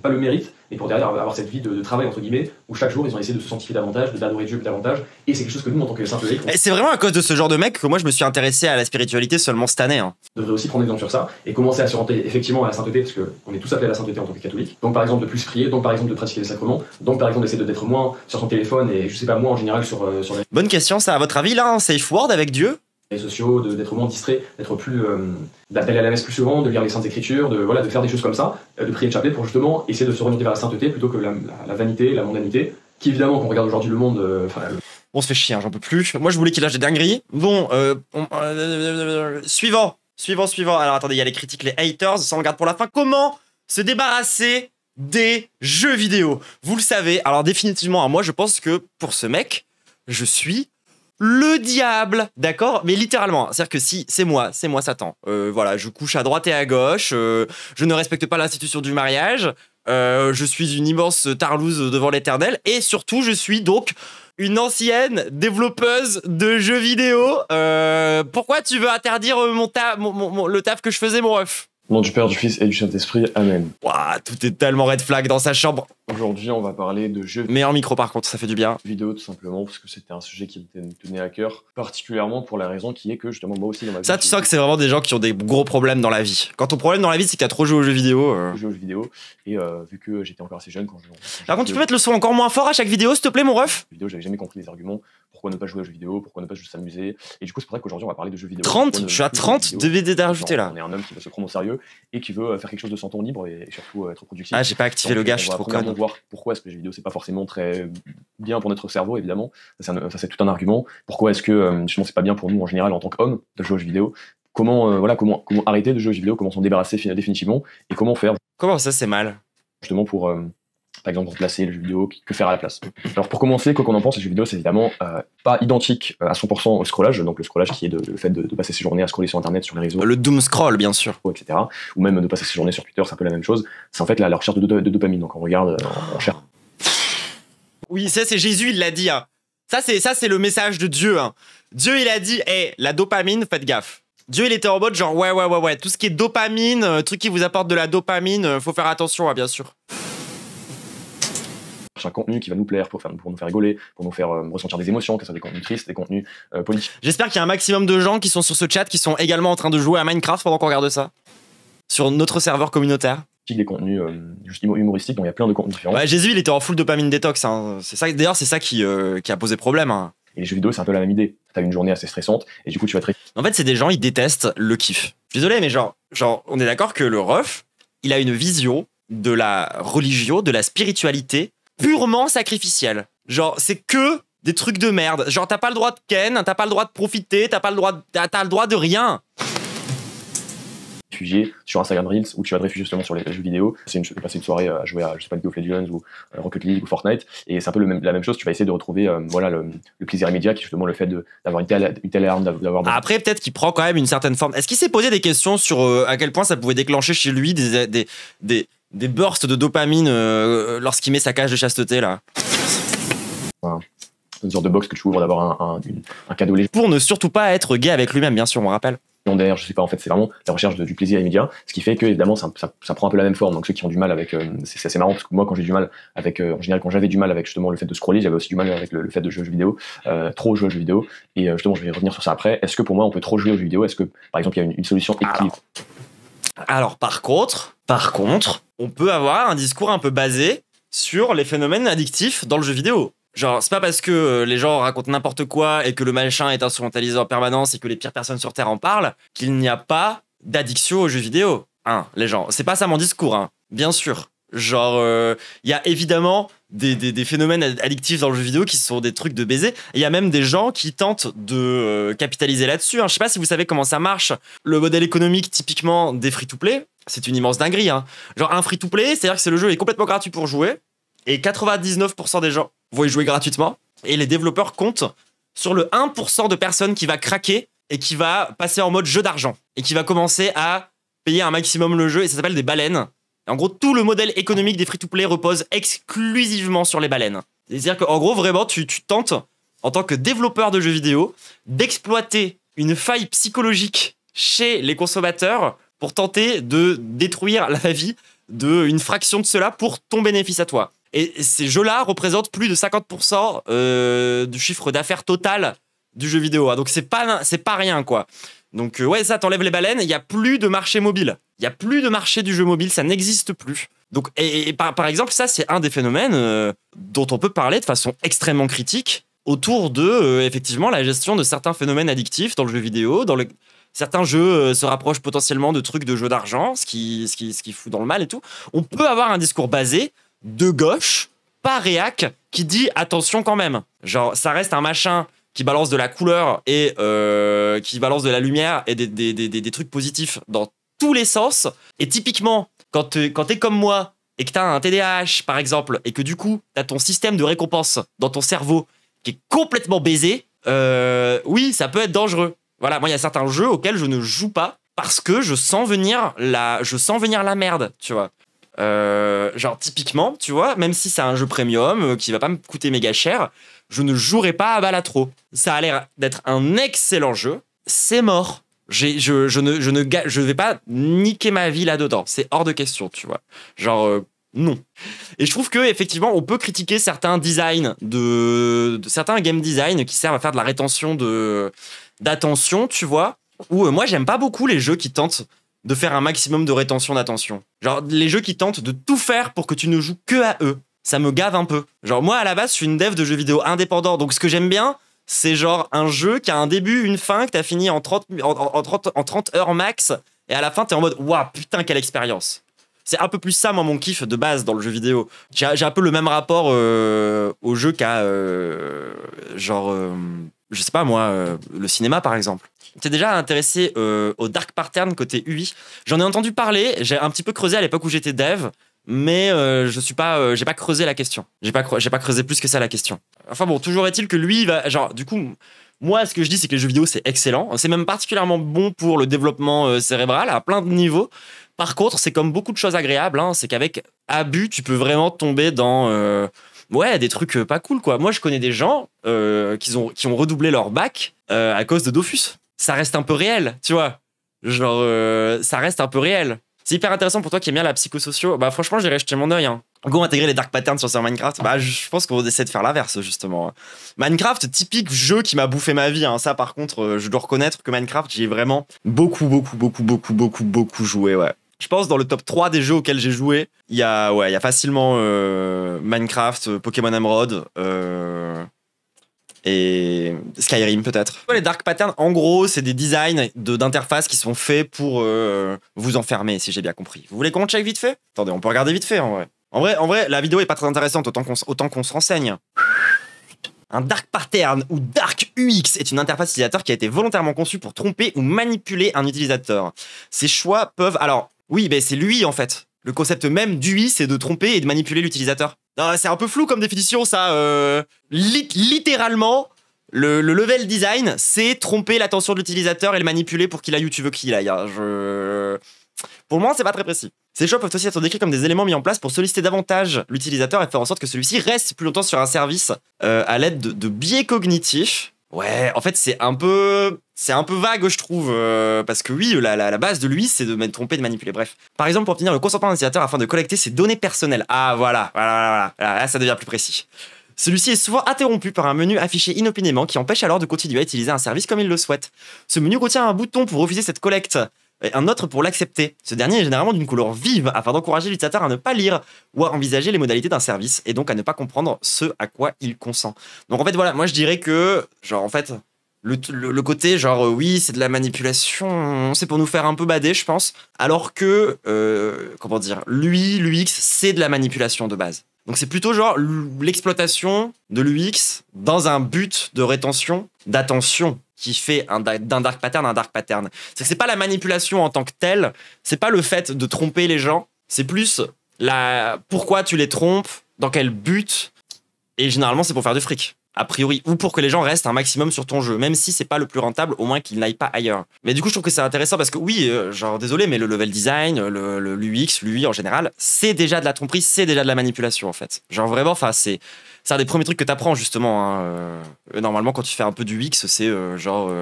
pas le mérite, mais pour derrière avoir cette vie de travail entre guillemets, où chaque jour ils ont essayé de se sanctifier davantage, d'adorer Dieu davantage, et c'est quelque chose que nous en tant que sainteté, c'est vraiment à cause de ce genre de mec que moi je me suis intéressé à la spiritualité seulement cette année. on devrait aussi prendre exemple sur ça, et commencer à s'orienter effectivement à la sainteté, parce qu'on est tous appelés à la sainteté en tant que catholiques, donc par exemple de plus prier, donc par exemple de pratiquer les sacrements, donc par exemple d'essayer d'être moins sur son téléphone, et je sais pas moi en général sur les Bonne question ça, à votre avis là, un safe word avec Dieu? réseaux sociaux, d'être moins distrait, d'être plus d'aller à la messe plus souvent, de lire les saintes écritures, de faire des choses comme ça, de prier le chapelet pour justement essayer de se orienter vers la sainteté plutôt que la vanité, la mondanité, qui évidemment quand on regarde aujourd'hui le monde, On se fait chier, hein, j'en peux plus. Moi je voulais qu'il lâche des dingueries. Bon, suivant. Alors attendez, il y a les critiques, les haters, ça on regarde pour la fin. Comment se débarrasser des jeux vidéo? Vous le savez, alors définitivement, hein, moi je pense que pour ce mec, je suis le diable, d'accord? Mais littéralement, c'est-à-dire que si c'est moi Satan. Voilà, je couche à droite et à gauche, je ne respecte pas l'institution du mariage, je suis une immense tarlouse devant l'éternel, et surtout je suis donc une ancienne développeuse de jeux vidéo. Pourquoi tu veux interdire le taf que je faisais, mon ref? Au nom du Père, du Fils et du Saint-Esprit, Amen. Ouah, tout est tellement red flag dans sa chambre. Aujourd'hui, on va parler de jeux Meilleur micro par contre, ça fait du bien. vidéo tout simplement, parce que c'était un sujet qui me tenait à cœur, particulièrement pour la raison qui est que justement moi aussi dans ma vie... Ça, tu sens que c'est vraiment des gens qui ont des gros problèmes dans la vie. Quand ton problème dans la vie, c'est que t'as trop joué aux jeux vidéo. Je joue aux jeux vidéo, et vu que j'étais encore assez jeune quand je... Par contre, tu peux mettre le son encore moins fort à chaque vidéo, s'il te plaît, mon ref? Vidéo, j'avais jamais compris les arguments, pourquoi ne pas jouer aux jeux vidéo, pourquoi ne pas juste s'amuser, et du coup c'est pour ça qu'aujourd'hui on va parler de jeux vidéo. 30, je suis à 30 DVD à rajouter là. On est un homme qui veut se prendre au sérieux et qui veut faire quelque chose de son temps libre et surtout être productif. Ah, j'ai pas activé le gars, je suis trop connu. On va conne. voir pourquoi est-ce que les jeux vidéo c'est pas forcément très bien pour notre cerveau évidemment, ça c'est tout un argument. Pourquoi est-ce que justement c'est pas bien pour nous en général en tant qu'homme de jouer aux jeux vidéo. Comment arrêter de jouer aux jeux vidéo, comment s'en débarrasser définitivement et comment faire Comment ça, c'est mal? justement pour par exemple remplacer le jeu vidéo, que faire à la place. Alors pour commencer, quoi qu'on en pense, les jeux vidéo c'est évidemment pas identique à 100% au scrollage, donc le scrollage qui est le fait de passer ses journées à scroller sur internet, sur les réseaux, Le doom scroll, bien sûr. etc. Ou même de passer ses journées sur Twitter, c'est un peu la même chose. C'est en fait la recherche de dopamine, donc on regarde, on cherche. Oui, ça c'est Jésus, il l'a dit. Hein. Ça c'est le message de Dieu. Hein. Dieu, il a dit, hey, la dopamine, faites gaffe. Dieu, il était en mode genre, ouais, tout ce qui est dopamine, truc qui vous apporte de la dopamine, faut faire attention, hein, bien sûr. Un contenu qui va nous plaire, pour nous faire rigoler, pour nous faire ressentir des émotions, que ce soit des contenus tristes, des contenus politiques. J'espère qu'il y a un maximum de gens qui sont sur ce chat qui sont également en train de jouer à Minecraft pendant qu'on regarde ça. Sur notre serveur communautaire. Des contenus juste humoristiques, donc il y a plein de contenus différents. Ouais, Jésus, il était en full dopamine détox. Hein. D'ailleurs, c'est ça qui a posé problème. Hein. Et les jeux vidéo, c'est un peu la même idée. T'as une journée assez stressante, et du coup, tu vas très... En fait, c'est des gens, ils détestent le kiff. Je suis désolé, mais genre, on est d'accord que le ref, il a une vision de la religion, de la spiritualité purement sacrificielle. Genre, c'est que des trucs de merde. Genre, t'as pas le droit de ken, t'as pas le droit de profiter, t'as le droit de rien. Réfugié sur Instagram Reels, où tu vas te réfugier justement sur les jeux vidéo. C'est passer une soirée à jouer à, je sais pas, League of Legends ou Rocket League ou Fortnite, et c'est un peu la même chose. Tu vas essayer de retrouver le plaisir immédiat, qui est justement le fait d'avoir une telle arme, d'avoir... Après, peut-être qu'il prend quand même une certaine forme. Est-ce qu'il s'est posé des questions sur à quel point ça pouvait déclencher chez lui des bursts de dopamine lorsqu'il met sa cage de chasteté, là? Une sorte de box que tu ouvres, d'avoir un cadeau léger. Pour ne surtout pas être gay avec lui-même, bien sûr, on rappelle. Derrière, je sais pas, en fait, c'est vraiment la recherche du plaisir immédiat, ce qui fait que, évidemment, ça prend un peu la même forme. Donc, ceux qui ont du mal avec, c'est assez marrant, parce que moi, quand j'ai du mal avec, en général, quand j'avais du mal avec justement le fait de scroller, j'avais aussi du mal avec le fait de jouer aux jeux vidéo, trop jouer aux jeux vidéo. Et justement, je vais revenir sur ça après. Est-ce que pour moi, on peut trop jouer aux jeux vidéo? Est-ce que, par exemple, il y a une solution équilibre? Alors, par contre, on peut avoir un discours un peu basé sur les phénomènes addictifs dans le jeu vidéo. Genre, c'est pas parce que les gens racontent n'importe quoi et que le machin est instrumentalisé en permanence et que les pires personnes sur Terre en parlent qu'il n'y a pas d'addiction aux jeux vidéo. Hein, les gens. C'est pas ça mon discours, hein. Bien sûr. Genre, y a évidemment des phénomènes addictifs dans le jeu vidéo qui sont des trucs de baiser. Il y a même des gens qui tentent de capitaliser là-dessus. Hein. Je sais pas si vous savez comment ça marche. Le modèle économique, typiquement, des free-to-play, c'est une immense dinguerie. Hein. Genre, un free-to-play, c'est-à-dire que le jeu est complètement gratuit pour jouer et 99% des gens vont y jouer gratuitement. Et les développeurs comptent sur le 1% de personnes qui va craquer et qui va passer en mode jeu d'argent et qui va commencer à payer un maximum le jeu, et ça s'appelle des baleines. Et en gros, tout le modèle économique des free-to-play repose exclusivement sur les baleines. C'est-à-dire qu'en gros, vraiment, tu tentes, en tant que développeur de jeux vidéo, d'exploiter une faille psychologique chez les consommateurs pour tenter de détruire la vie d'une fraction de cela pour ton bénéfice à toi. Et ces jeux-là représentent plus de 50% du chiffre d'affaires total du jeu vidéo. Donc c'est pas rien, quoi. Donc ouais, ça, t'enlèves les baleines, il n'y a plus de marché mobile. Il n'y a plus de marché du jeu mobile, ça n'existe plus. Donc, et par exemple, ça, c'est un des phénomènes dont on peut parler de façon extrêmement critique autour de, effectivement, la gestion de certains phénomènes addictifs dans le jeu vidéo. Certains jeux se rapprochent potentiellement de trucs de jeux d'argent, ce qui fout dans le mal et tout. On peut avoir un discours basé de gauche, pas réac, qui dit attention quand même. Genre, ça reste un machin qui balance de la couleur et qui balance de la lumière et des trucs positifs dans tous les sens. Et typiquement, quand t'es comme moi et que t'as un TDAH, par exemple, et que du coup, t'as ton système de récompense dans ton cerveau qui est complètement baisé, oui, ça peut être dangereux. Voilà, moi, il y a certains jeux auxquels je ne joue pas parce que je sens venir la merde, tu vois. Genre, typiquement, tu vois, même si c'est un jeu premium qui va pas me coûter méga cher, je ne jouerai pas à Balatro. Ça a l'air d'être un excellent jeu. C'est mort. Je vais pas niquer ma vie là-dedans. C'est hors de question, tu vois. Genre, non. Et je trouve que effectivement, on peut critiquer certains designs de certains game design qui servent à faire de la rétention d'attention, tu vois. Ou moi, j'aime pas beaucoup les jeux qui tentent de faire un maximum de rétention d'attention. Genre, les jeux qui tentent de tout faire pour que tu ne joues que à eux. Ça me gave un peu. Genre, moi, à la base, je suis une dev de jeux vidéo indépendant. Donc, ce que j'aime bien, c'est genre un jeu qui a un début, une fin, que t'as fini en 30 heures max. Et à la fin, t'es en mode, waouh, putain, quelle expérience. C'est un peu plus ça, moi, mon kiff de base dans le jeu vidéo. J'ai un peu le même rapport au jeu qu'à, je sais pas, moi, le cinéma, par exemple. T'es déjà intéressé au dark pattern côté UI. J'en ai entendu parler, j'ai un petit peu creusé à l'époque où j'étais dev. Mais j'ai pas creusé la question. J'ai pas creusé plus que ça la question. Enfin bon, toujours est-il que lui, du coup, moi, ce que je dis, c'est que les jeux vidéo, c'est excellent. C'est même particulièrement bon pour le développement cérébral à plein de niveaux. Par contre, c'est comme beaucoup de choses agréables, hein, c'est qu'avec abus, tu peux vraiment tomber dans des trucs pas cool, quoi. Moi, je connais des gens qui ont redoublé leur bac à cause de Dofus. Ça reste un peu réel, tu vois. Genre, ça reste un peu réel. C'est hyper intéressant pour toi qui aime bien la psychosocio. Bah franchement, j'irai jeter mon œil. Hein. Go intégrer les dark patterns sur Minecraft. Bah je pense qu'on essaie de faire l'inverse justement. Minecraft, typique jeu qui m'a bouffé ma vie. Hein. Ça par contre, je dois reconnaître que Minecraft, j'y ai vraiment beaucoup joué. Ouais. Je pense dans le top 3 des jeux auxquels j'ai joué, il y a facilement Minecraft, Pokémon Emerald. Et Skyrim peut-être. Les dark patterns, en gros, c'est des designs d'interface qui sont faits pour vous enfermer, si j'ai bien compris. Vous voulez qu'on check vite fait? Attendez, on peut regarder vite fait en vrai. En vrai, la vidéo est pas très intéressante autant qu'on se renseigne. Un dark pattern ou dark UX est une interface utilisateur qui a été volontairement conçue pour tromper ou manipuler un utilisateur. Ces choix peuvent... Alors, oui, c'est l'UI en fait. Le concept même d'UI, c'est de tromper et de manipuler l'utilisateur. C'est un peu flou comme définition, ça. Littéralement, le level design, c'est tromper l'attention de l'utilisateur et le manipuler pour qu'il aille où tu veux qu'il aille. Pour le moment, c'est pas très précis. Ces choix peuvent aussi être décrits comme des éléments mis en place pour solliciter davantage l'utilisateur et faire en sorte que celui-ci reste plus longtemps sur un service à l'aide de biais cognitifs. Ouais, en fait, c'est un peu vague, je trouve, parce que oui, la base de lui, c'est de tromper, de manipuler, bref. Par exemple, pour obtenir le consentement de l'utilisateur afin de collecter ses données personnelles. Ah, voilà, là, ça devient plus précis. Celui-ci est souvent interrompu par un menu affiché inopinément qui empêche alors de continuer à utiliser un service comme il le souhaite. Ce menu contient un bouton pour refuser cette collecte et un autre pour l'accepter. Ce dernier est généralement d'une couleur vive afin d'encourager l'utilisateur à ne pas lire ou à envisager les modalités d'un service et donc à ne pas comprendre ce à quoi il consent. Donc en fait, voilà, moi je dirais que, genre en fait, le côté genre oui, c'est de la manipulation, c'est pour nous faire un peu bader, je pense, alors que, l'UX, c'est de la manipulation de base. Donc c'est plutôt genre l'exploitation de l'UX dans un but de rétention, d'attention, qui fait d'un dark pattern un dark pattern. C'est pas la manipulation en tant que telle, c'est pas le fait de tromper les gens, c'est plus pourquoi tu les trompes, dans quel but, et généralement c'est pour faire du fric. A priori, ou pour que les gens restent un maximum sur ton jeu, même si c'est pas le plus rentable, au moins qu'ils n'aillent pas ailleurs. Mais du coup, je trouve que c'est intéressant parce que oui, désolé, mais le level design, l'UX, l'UI en général, c'est déjà de la tromperie, c'est déjà de la manipulation en fait. Genre vraiment, c'est C'est un des premiers trucs que t'apprends justement. Hein. Normalement, quand tu fais un peu du Wix, c'est genre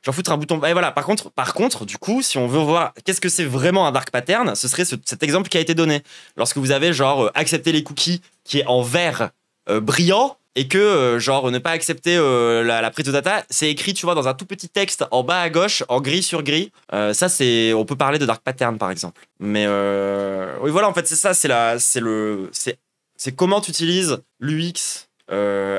foutre un bouton. Et voilà. Par contre, du coup, si on veut voir qu'est-ce que c'est vraiment un dark pattern, ce serait cet exemple qui a été donné. Lorsque vous avez genre accepté les cookies qui est en vert brillant et que genre ne pas accepter la prise de data, c'est écrit, tu vois, dans un tout petit texte en bas à gauche, en gris sur gris. Ça, c'est, on peut parler de dark pattern par exemple. Mais oui, voilà, en fait, c'est ça, c'est comment tu utilises l'UX.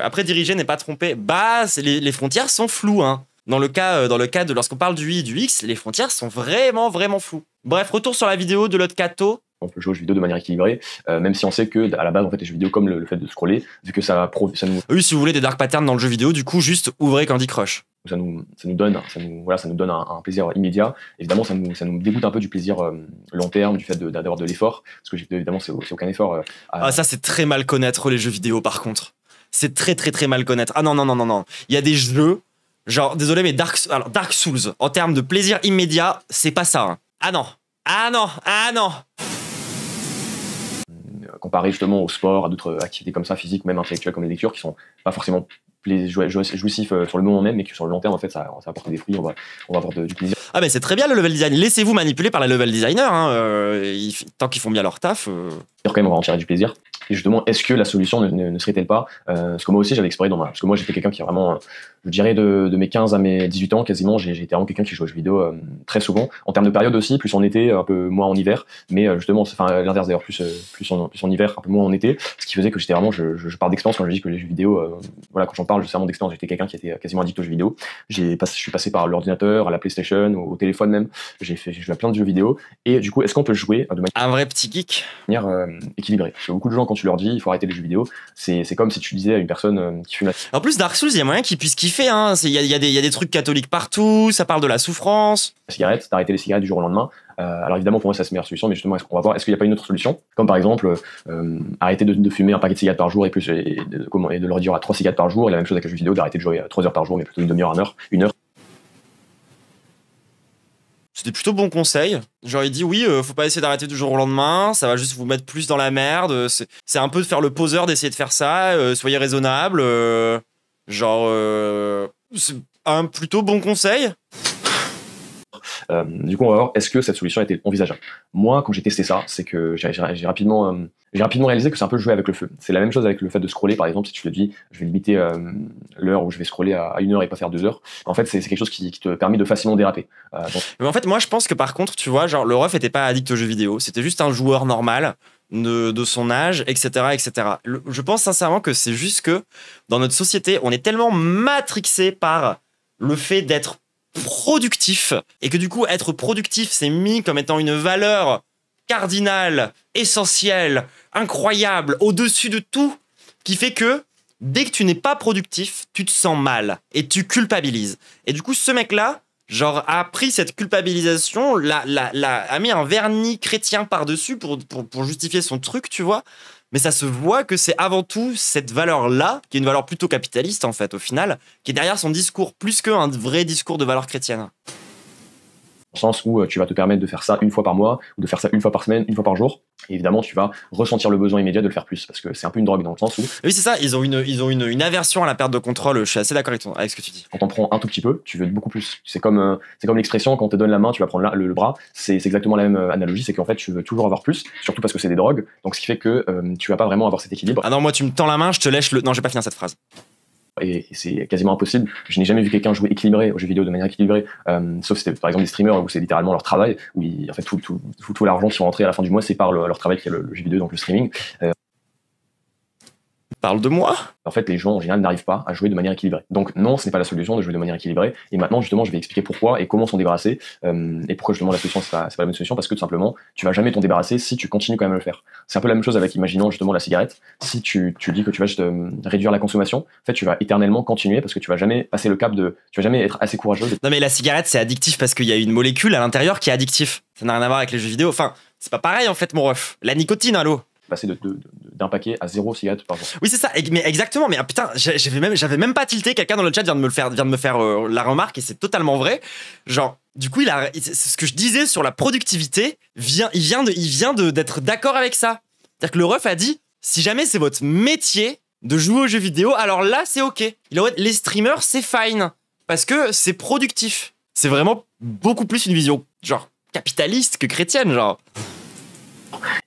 Après, diriger n'est pas trompé. Bah, les frontières sont floues. Hein. Dans le cas de lorsqu'on parle du UI et du X, les frontières sont vraiment, vraiment floues. Bref, retour sur la vidéo de l'autre Kato. On peut jouer aux jeux vidéo de manière équilibrée, même si on sait que à la base, en fait, les jeux vidéo, comme le fait de scroller, vu que ça nous... Oui, si vous voulez des dark patterns dans le jeu vidéo, du coup, juste ouvrez Candy Crush. Ça nous donne un plaisir immédiat. Évidemment, ça nous dégoûte un peu du plaisir long terme, du fait d'avoir de l'effort, parce que évidemment, c'est aucun effort. Ah, ça, c'est très mal connaître les jeux vidéo, par contre. C'est très, très, très mal connaître. Ah non. Il y a des jeux, genre, désolé, mais Dark Souls, en termes de plaisir immédiat, c'est pas ça. Hein. Ah non. Comparé justement au sport, à d'autres activités comme ça, physiques, même intellectuelles comme les lectures, qui sont pas forcément jouissifs sur le moment même, mais que sur le long terme, en fait, ça va apporter des fruits, on va avoir du plaisir. Ah ben c'est très bien le level design. Laissez-vous manipuler par les level designers. Hein. Tant qu'ils font bien leur taf. Quand même, on va en tirer du plaisir. Et justement, est-ce que la solution ne serait-elle pas parce que moi aussi, j'avais exploré parce que moi, j'étais quelqu'un qui est vraiment, je dirais, de mes 15 à mes 18 ans, quasiment, j'ai été vraiment quelqu'un qui joue aux jeux vidéo très souvent. En termes de période aussi, plus en été, un peu moins en hiver. Mais justement, enfin, l'inverse d'ailleurs, plus en hiver, un peu moins en été. Ce qui faisait que j'étais vraiment, je parle d'expérience quand je dis que les jeux vidéo, voilà, quand j'en parle, je sais vraiment d'expérience. J'étais quelqu'un qui était quasiment addict aux jeux vidéo. Je suis passé par l'ordinateur, à la PlayStation, au téléphone même. J'ai joué à plein de jeux vidéo. Et du coup, est-ce qu'on peut jouer de manière... Un vrai petit geek. Équilibrée. Parce que beaucoup de gens, quand tu leur dis il faut arrêter les jeux vidéo, c'est comme si tu disais à une personne qui fume la... En plus, Dark Souls, il y a moyen qu'ils puissent kiffer. Hein. Il y a des trucs catholiques partout, ça parle de la souffrance. La cigarette, d'arrêter les cigarettes du jour au lendemain. Alors évidemment, pour moi, c'est la meilleure solution, mais justement, on va voir, est-ce qu'il n'y a pas une autre solution? Comme par exemple, arrêter de fumer un paquet de cigarettes par jour et de le réduire à 3 cigarettes par jour, et la même chose avec les jeux vidéo, d'arrêter de jouer 3 heures par jour, mais plutôt une demi-heure, une heure. C'était plutôt bon conseil. J'aurais dit oui, faut pas essayer d'arrêter du jour au lendemain, ça va juste vous mettre plus dans la merde. C'est un peu de faire le poseur d'essayer de faire ça, soyez raisonnable. C'est un plutôt bon conseil. Du coup, on va voir, est-ce que cette solution était envisageable? Moi, quand j'ai testé ça, c'est que j'ai rapidement réalisé que c'est un peu jouer avec le feu. C'est la même chose avec le fait de scroller, par exemple, si tu te dis, je vais limiter l'heure où je vais scroller à 1 heure et pas faire 2 heures. En fait, c'est quelque chose qui te permet de facilement déraper. Mais en fait, moi, je pense que par contre, tu vois, genre, le ref était pas addict aux jeux vidéo. C'était juste un joueur normal de son âge, etc., etc. Je pense sincèrement que c'est juste que dans notre société, on est tellement matrixé par le fait d'être productif et que du coup être productif c'est mis comme étant une valeur cardinale, essentielle, incroyable, au-dessus de tout, qui fait que dès que tu n'es pas productif, tu te sens mal et tu culpabilises. Et du coup ce mec-là, genre, a pris cette culpabilisation, a mis un vernis chrétien par-dessus pour justifier son truc, tu vois. Mais ça se voit que c'est avant tout cette valeur-là, qui est une valeur plutôt capitaliste, en fait, au final, qui est derrière son discours, plus qu'un vrai discours de valeur chrétienne. Dans le sens où tu vas te permettre de faire ça 1 fois par mois, ou de faire ça 1 fois par semaine, 1 fois par jour. Et évidemment, tu vas ressentir le besoin immédiat de le faire plus, parce que c'est un peu une drogue dans le sens où... Oui, c'est ça, ils ont une aversion à la perte de contrôle, je suis assez d'accord avec ce que tu dis. Quand on prend un tout petit peu, tu veux beaucoup plus. C'est comme l'expression, quand on te donne la main, tu vas prendre le bras, c'est exactement la même analogie, c'est qu'en fait, tu veux toujours avoir plus, surtout parce que c'est des drogues, donc ce qui fait que tu vas pas vraiment avoir cet équilibre. Ah non, moi tu me tends la main, je te lèche le... Non, j'ai pas fini cette phrase. Et c'est quasiment impossible. Je n'ai jamais vu quelqu'un jouer équilibré aux jeux vidéo de manière équilibrée, sauf c'était par exemple des streamers où c'est littéralement leur travail, où en fait tout l'argent qui sont rentrés à la fin du mois, c'est par leur travail qui est le jeu vidéo, donc le streaming. Parle de moi. En fait, les gens en général n'arrivent pas à jouer de manière équilibrée. Donc non, ce n'est pas la solution de jouer de manière équilibrée. Et maintenant, justement, je vais expliquer pourquoi et comment s'en débarrasser. Et pourquoi justement la solution, c'est pas la bonne solution, parce que tout simplement, tu vas jamais t'en débarrasser si tu continues quand même à le faire. C'est un peu la même chose avec, imaginons justement la cigarette. Si tu dis que tu vas juste réduire la consommation, en fait, tu vas éternellement continuer parce que tu vas jamais passer le cap tu vas jamais être assez courageux. Non mais la cigarette, c'est addictif parce qu'il y a une molécule à l'intérieur qui est addictif. Ça n'a rien à voir avec les jeux vidéo. Enfin, c'est pas pareil en fait, mon ref. La nicotine, allô. Passer d'un paquet à 0 cigarettes par jour. Oui, c'est ça, mais exactement. Mais putain, j'avais même pas tilté. Quelqu'un dans le chat vient de me faire la remarque et c'est totalement vrai. Genre, du coup, ce que je disais sur la productivité il vient d'être d'accord avec ça. C'est-à-dire que le ref a dit, si jamais c'est votre métier, de jouer aux jeux vidéo, alors là, c'est ok. Il a les streamers, c'est fine. Parce que c'est productif. C'est vraiment beaucoup plus une vision, genre, capitaliste que chrétienne, genre.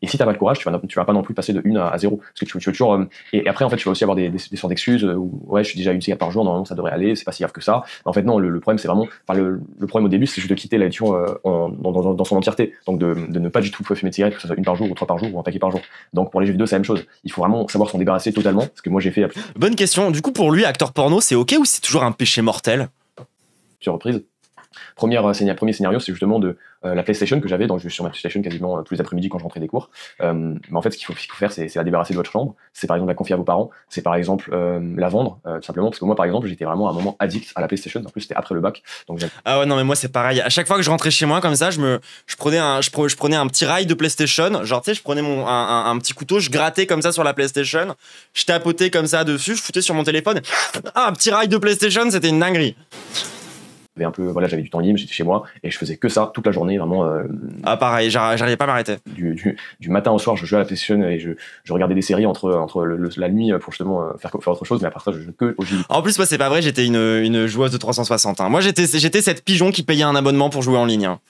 Et si t'as pas le courage, tu vas pas non plus passer de 1 à 0. Parce que tu veux toujours. Et après, en fait, tu vas aussi avoir des sortes d'excuses où, ouais, je suis déjà à 1 cigarette par jour, normalement ça devrait aller, c'est pas si grave que ça. Mais en fait, non, le problème, c'est vraiment. Enfin, le problème au début, c'est juste de quitter l'addiction dans son entièreté. Donc de ne pas du tout fumer de cigarettes, que ce soit 1 par jour, ou 3 par jour, ou un paquet par jour. Donc pour les jeux vidéo, c'est la même chose. Il faut vraiment savoir s'en débarrasser totalement. Ce que moi j'ai fait à Bonne question. Du coup, pour lui, acteur porno, c'est ok ou c'est toujours un péché mortel? plusieurs reprises. Premier scénario, c'est justement de la PlayStation que j'avais, donc je suis sur ma PlayStation quasiment tous les après-midi quand je rentrais des cours. Mais en fait, ce qu'il faut faire, c'est la débarrasser de votre chambre. C'est par exemple la confier à vos parents. C'est par exemple la vendre, tout simplement. Parce que moi, par exemple, j'étais vraiment à un moment addict à la PlayStation. En plus, c'était après le bac. Donc ah ouais, non, mais moi, c'est pareil. À chaque fois que je rentrais chez moi, comme ça, je prenais un petit rail de PlayStation. Genre, tu sais, je prenais un petit couteau, je grattais comme ça sur la PlayStation. Je tapotais comme ça dessus, je foutais sur mon téléphone. Ah, un petit rail de PlayStation, c'était une dinguerie. J'avais du temps libre, j'étais chez moi et je faisais que ça toute la journée, vraiment. Ah pareil, j'arrivais pas à m'arrêter. Du matin au soir, je jouais à la PlayStation et je regardais des séries entre la nuit pour justement faire autre chose, mais après ça, je jouais que au jeu. En plus, moi, c'est pas vrai, j'étais une joueuse de 360. Hein. Moi, j'étais cette pigeon qui payait un abonnement pour jouer en ligne. Hein.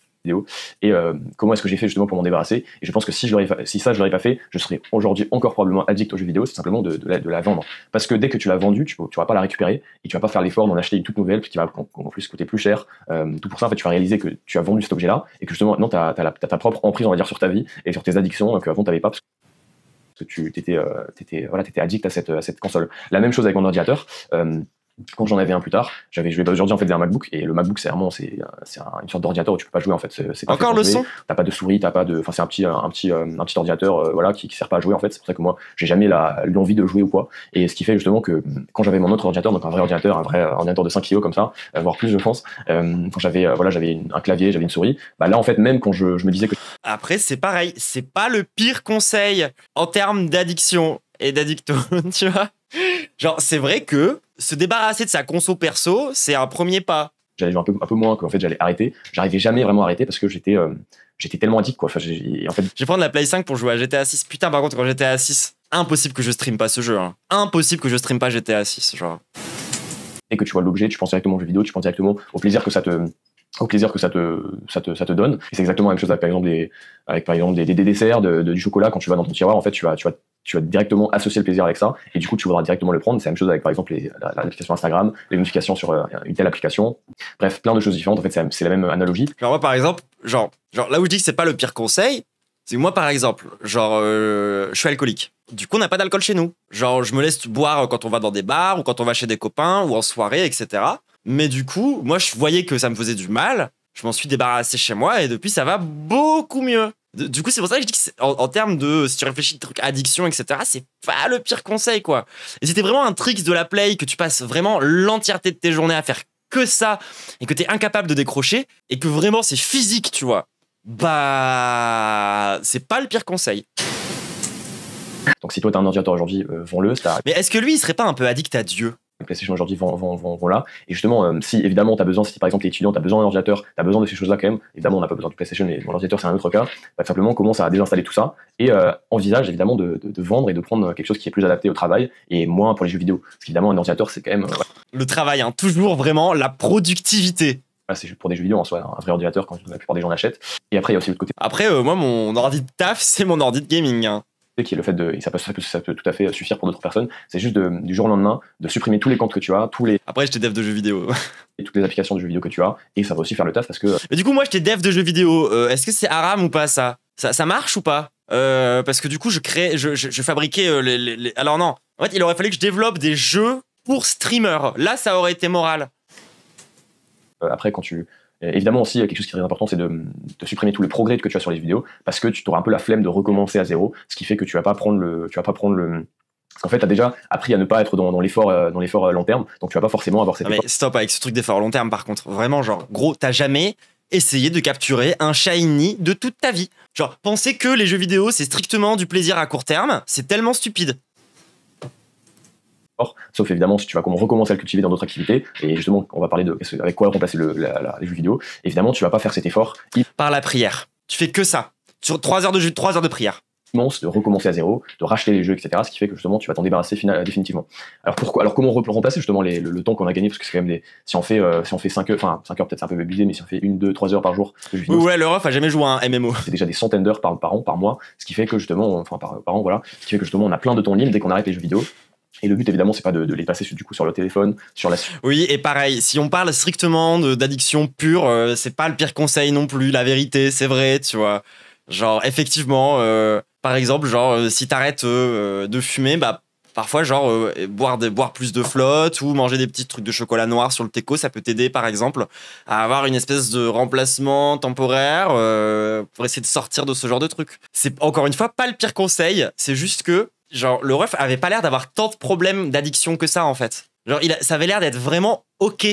Et comment est-ce que j'ai fait justement pour m'en débarrasser? Et je pense que si je l'aurais pas fait, je serais aujourd'hui encore probablement addict aux jeux vidéo. C'est simplement de la vendre, parce que dès que tu l'as vendue, tu vas pas la récupérer et tu vas pas faire l'effort d'en acheter une toute nouvelle qui va en plus coûter plus cher. Tout pour ça, en fait, tu vas réaliser que tu as vendu cet objet-là et que justement maintenant t'as ta propre emprise, on va dire, sur ta vie et sur tes addictions qu'avant t'avais pas, parce que tu t'étais addict à cette console. La même chose avec mon ordinateur. Quand j'en avais un plus tard, je vais aujourd'hui en fait vers un MacBook, et le MacBook c'est une sorte d'ordinateur où tu peux pas jouer en fait. C'est encore le son. T'as pas de souris, c'est un petit ordinateur voilà qui sert pas à jouer en fait. C'est pour ça que moi j'ai jamais l'envie de jouer ou quoi. Et ce qui fait justement que quand j'avais mon autre ordinateur, donc un vrai ordinateur de 5 kilos comme ça, voire plus je pense, quand j'avais un clavier, j'avais une souris, bah là en fait même quand je me disais que après c'est pareil, c'est pas le pire conseil en termes d'addiction et d'addictone, tu vois. Genre, c'est vrai que se débarrasser de sa conso perso, c'est un premier pas. J'allais jouer un peu moins, qu'en fait j'allais arrêter. J'arrivais jamais vraiment à arrêter parce que j'étais tellement addict, quoi. Enfin, je vais prendre la Play 5 pour jouer à GTA 6. Putain, par contre, quand GTA 6, impossible que je stream pas ce jeu. Hein. Impossible que je stream pas GTA 6, genre. Et que tu vois l'objet, tu penses directement au jeu vidéo, tu penses directement au plaisir que ça te donne. Et c'est exactement la même chose avec par exemple des desserts, du chocolat. Quand tu vas dans ton tiroir, en fait, tu vas directement associer le plaisir avec ça, et du coup tu voudras directement le prendre. C'est la même chose avec par exemple l'application Instagram, les notifications sur une telle application. Bref, plein de choses différentes. En fait, c'est la même analogie. Genre moi par exemple, genre là où je dis que c'est pas le pire conseil, c'est que moi par exemple, je suis alcoolique. Du coup, on n'a pas d'alcool chez nous. Genre, je me laisse boire quand on va dans des bars ou quand on va chez des copains ou en soirée, etc. Mais du coup, moi, je voyais que ça me faisait du mal. Je m'en suis débarrassé chez moi et depuis, ça va beaucoup mieux. Du coup, c'est pour ça que je dis que en termes de, si tu réfléchis, trucs addiction, etc., c'est pas le pire conseil, quoi. Et c'était vraiment un trick de la Play, que tu passes vraiment l'entièreté de tes journées à faire que ça et que t'es incapable de décrocher et que vraiment c'est physique, tu vois. Bah, c'est pas le pire conseil. Donc si toi t'as un ordinateur aujourd'hui, vends-le. Mais est-ce que lui, il serait pas un peu addict à Dieu? PlayStation aujourd'hui vont là. Et justement, si évidemment si par exemple t'es étudiant, t'as besoin d'un ordinateur, t'as besoin de ces choses-là quand même. Évidemment, on n'a pas besoin de PlayStation, mais mon ordinateur c'est un autre cas. Bah, simplement commence à désinstaller tout ça et envisage évidemment de vendre et de prendre quelque chose qui est plus adapté au travail et moins pour les jeux vidéo. Parce qu'évidemment, un ordinateur c'est quand même le travail, hein, toujours vraiment la productivité. C'est pour des jeux vidéo en soi, un vrai ordinateur quand la plupart des gens l'achètent. Et après il y a aussi l'autre côté. Après moi mon ordi de taf c'est mon ordi de gaming. Hein. Qui est le fait et ça peut tout à fait suffire pour d'autres personnes, c'est juste du jour au lendemain de supprimer tous les comptes que tu as, Après j'étais dev de jeux vidéo et toutes les applications de jeux vidéo que tu as, et ça va aussi faire le taf parce que mais du coup moi j'étais dev de jeux vidéo, est-ce que c'est haram ou pas ça marche ou pas, parce que du coup je fabriquais alors non, en fait il aurait fallu que je développe des jeux pour streamers, là ça aurait été moral. Après quand tu évidemment aussi, quelque chose qui est très important, c'est de supprimer tous les progrès que tu as sur les vidéos, parce que tu auras un peu la flemme de recommencer à zéro, ce qui fait que tu vas pas prendre le parce qu'en fait, tu as déjà appris à ne pas être dans l'effort long terme, donc tu vas pas forcément avoir cette. Mais stop avec ce truc d'effort long terme, par contre. Vraiment, genre, gros, t'as jamais essayé de capturer un shiny de toute ta vie. Genre, penser que les jeux vidéo, c'est strictement du plaisir à court terme, c'est tellement stupide. Sauf évidemment si tu vas recommencer à le cultiver dans d'autres activités, et justement on va parler avec quoi remplacer les jeux vidéo. Évidemment tu vas pas faire cet effort par la prière, tu fais que ça sur 3 heures de prière. de recommencer à zéro, de racheter les jeux, etc. Ce qui fait que justement tu vas t'en débarrasser définitivement. Alors pourquoi? Alors comment remplacer justement le temps qu'on a gagné, parce que c'est quand même si on fait 5 heures, enfin 5 heures peut-être c'est un peu abusé, mais si on fait 1, 2, 3 heures par jour de jeux vidéo, Ouais, le ref a jamais joué à un MMO. c'est déjà des centaines d'heures par an, par mois, ce qui fait que justement, enfin par an, voilà, ce qui fait que justement on a plein de temps libre dès qu'on arrête les jeux vidéo. Et le but évidemment c'est pas de les passer du coup sur le téléphone, sur la. Oui, et pareil, si on parle strictement d'addiction pure, c'est pas le pire conseil non plus, la vérité, c'est vrai, tu vois. Genre, effectivement, par exemple, genre, si t'arrêtes de fumer, bah, parfois, genre, boire plus de flotte ou manger des petits trucs de chocolat noir sur le teco, ça peut t'aider, par exemple, à avoir une espèce de remplacement temporaire pour essayer de sortir de ce genre de truc. C'est, encore une fois, pas le pire conseil, c'est juste que, genre, le ref avait pas l'air d'avoir tant de problèmes d'addiction que ça, en fait. Genre, ça avait l'air d'être vraiment OK.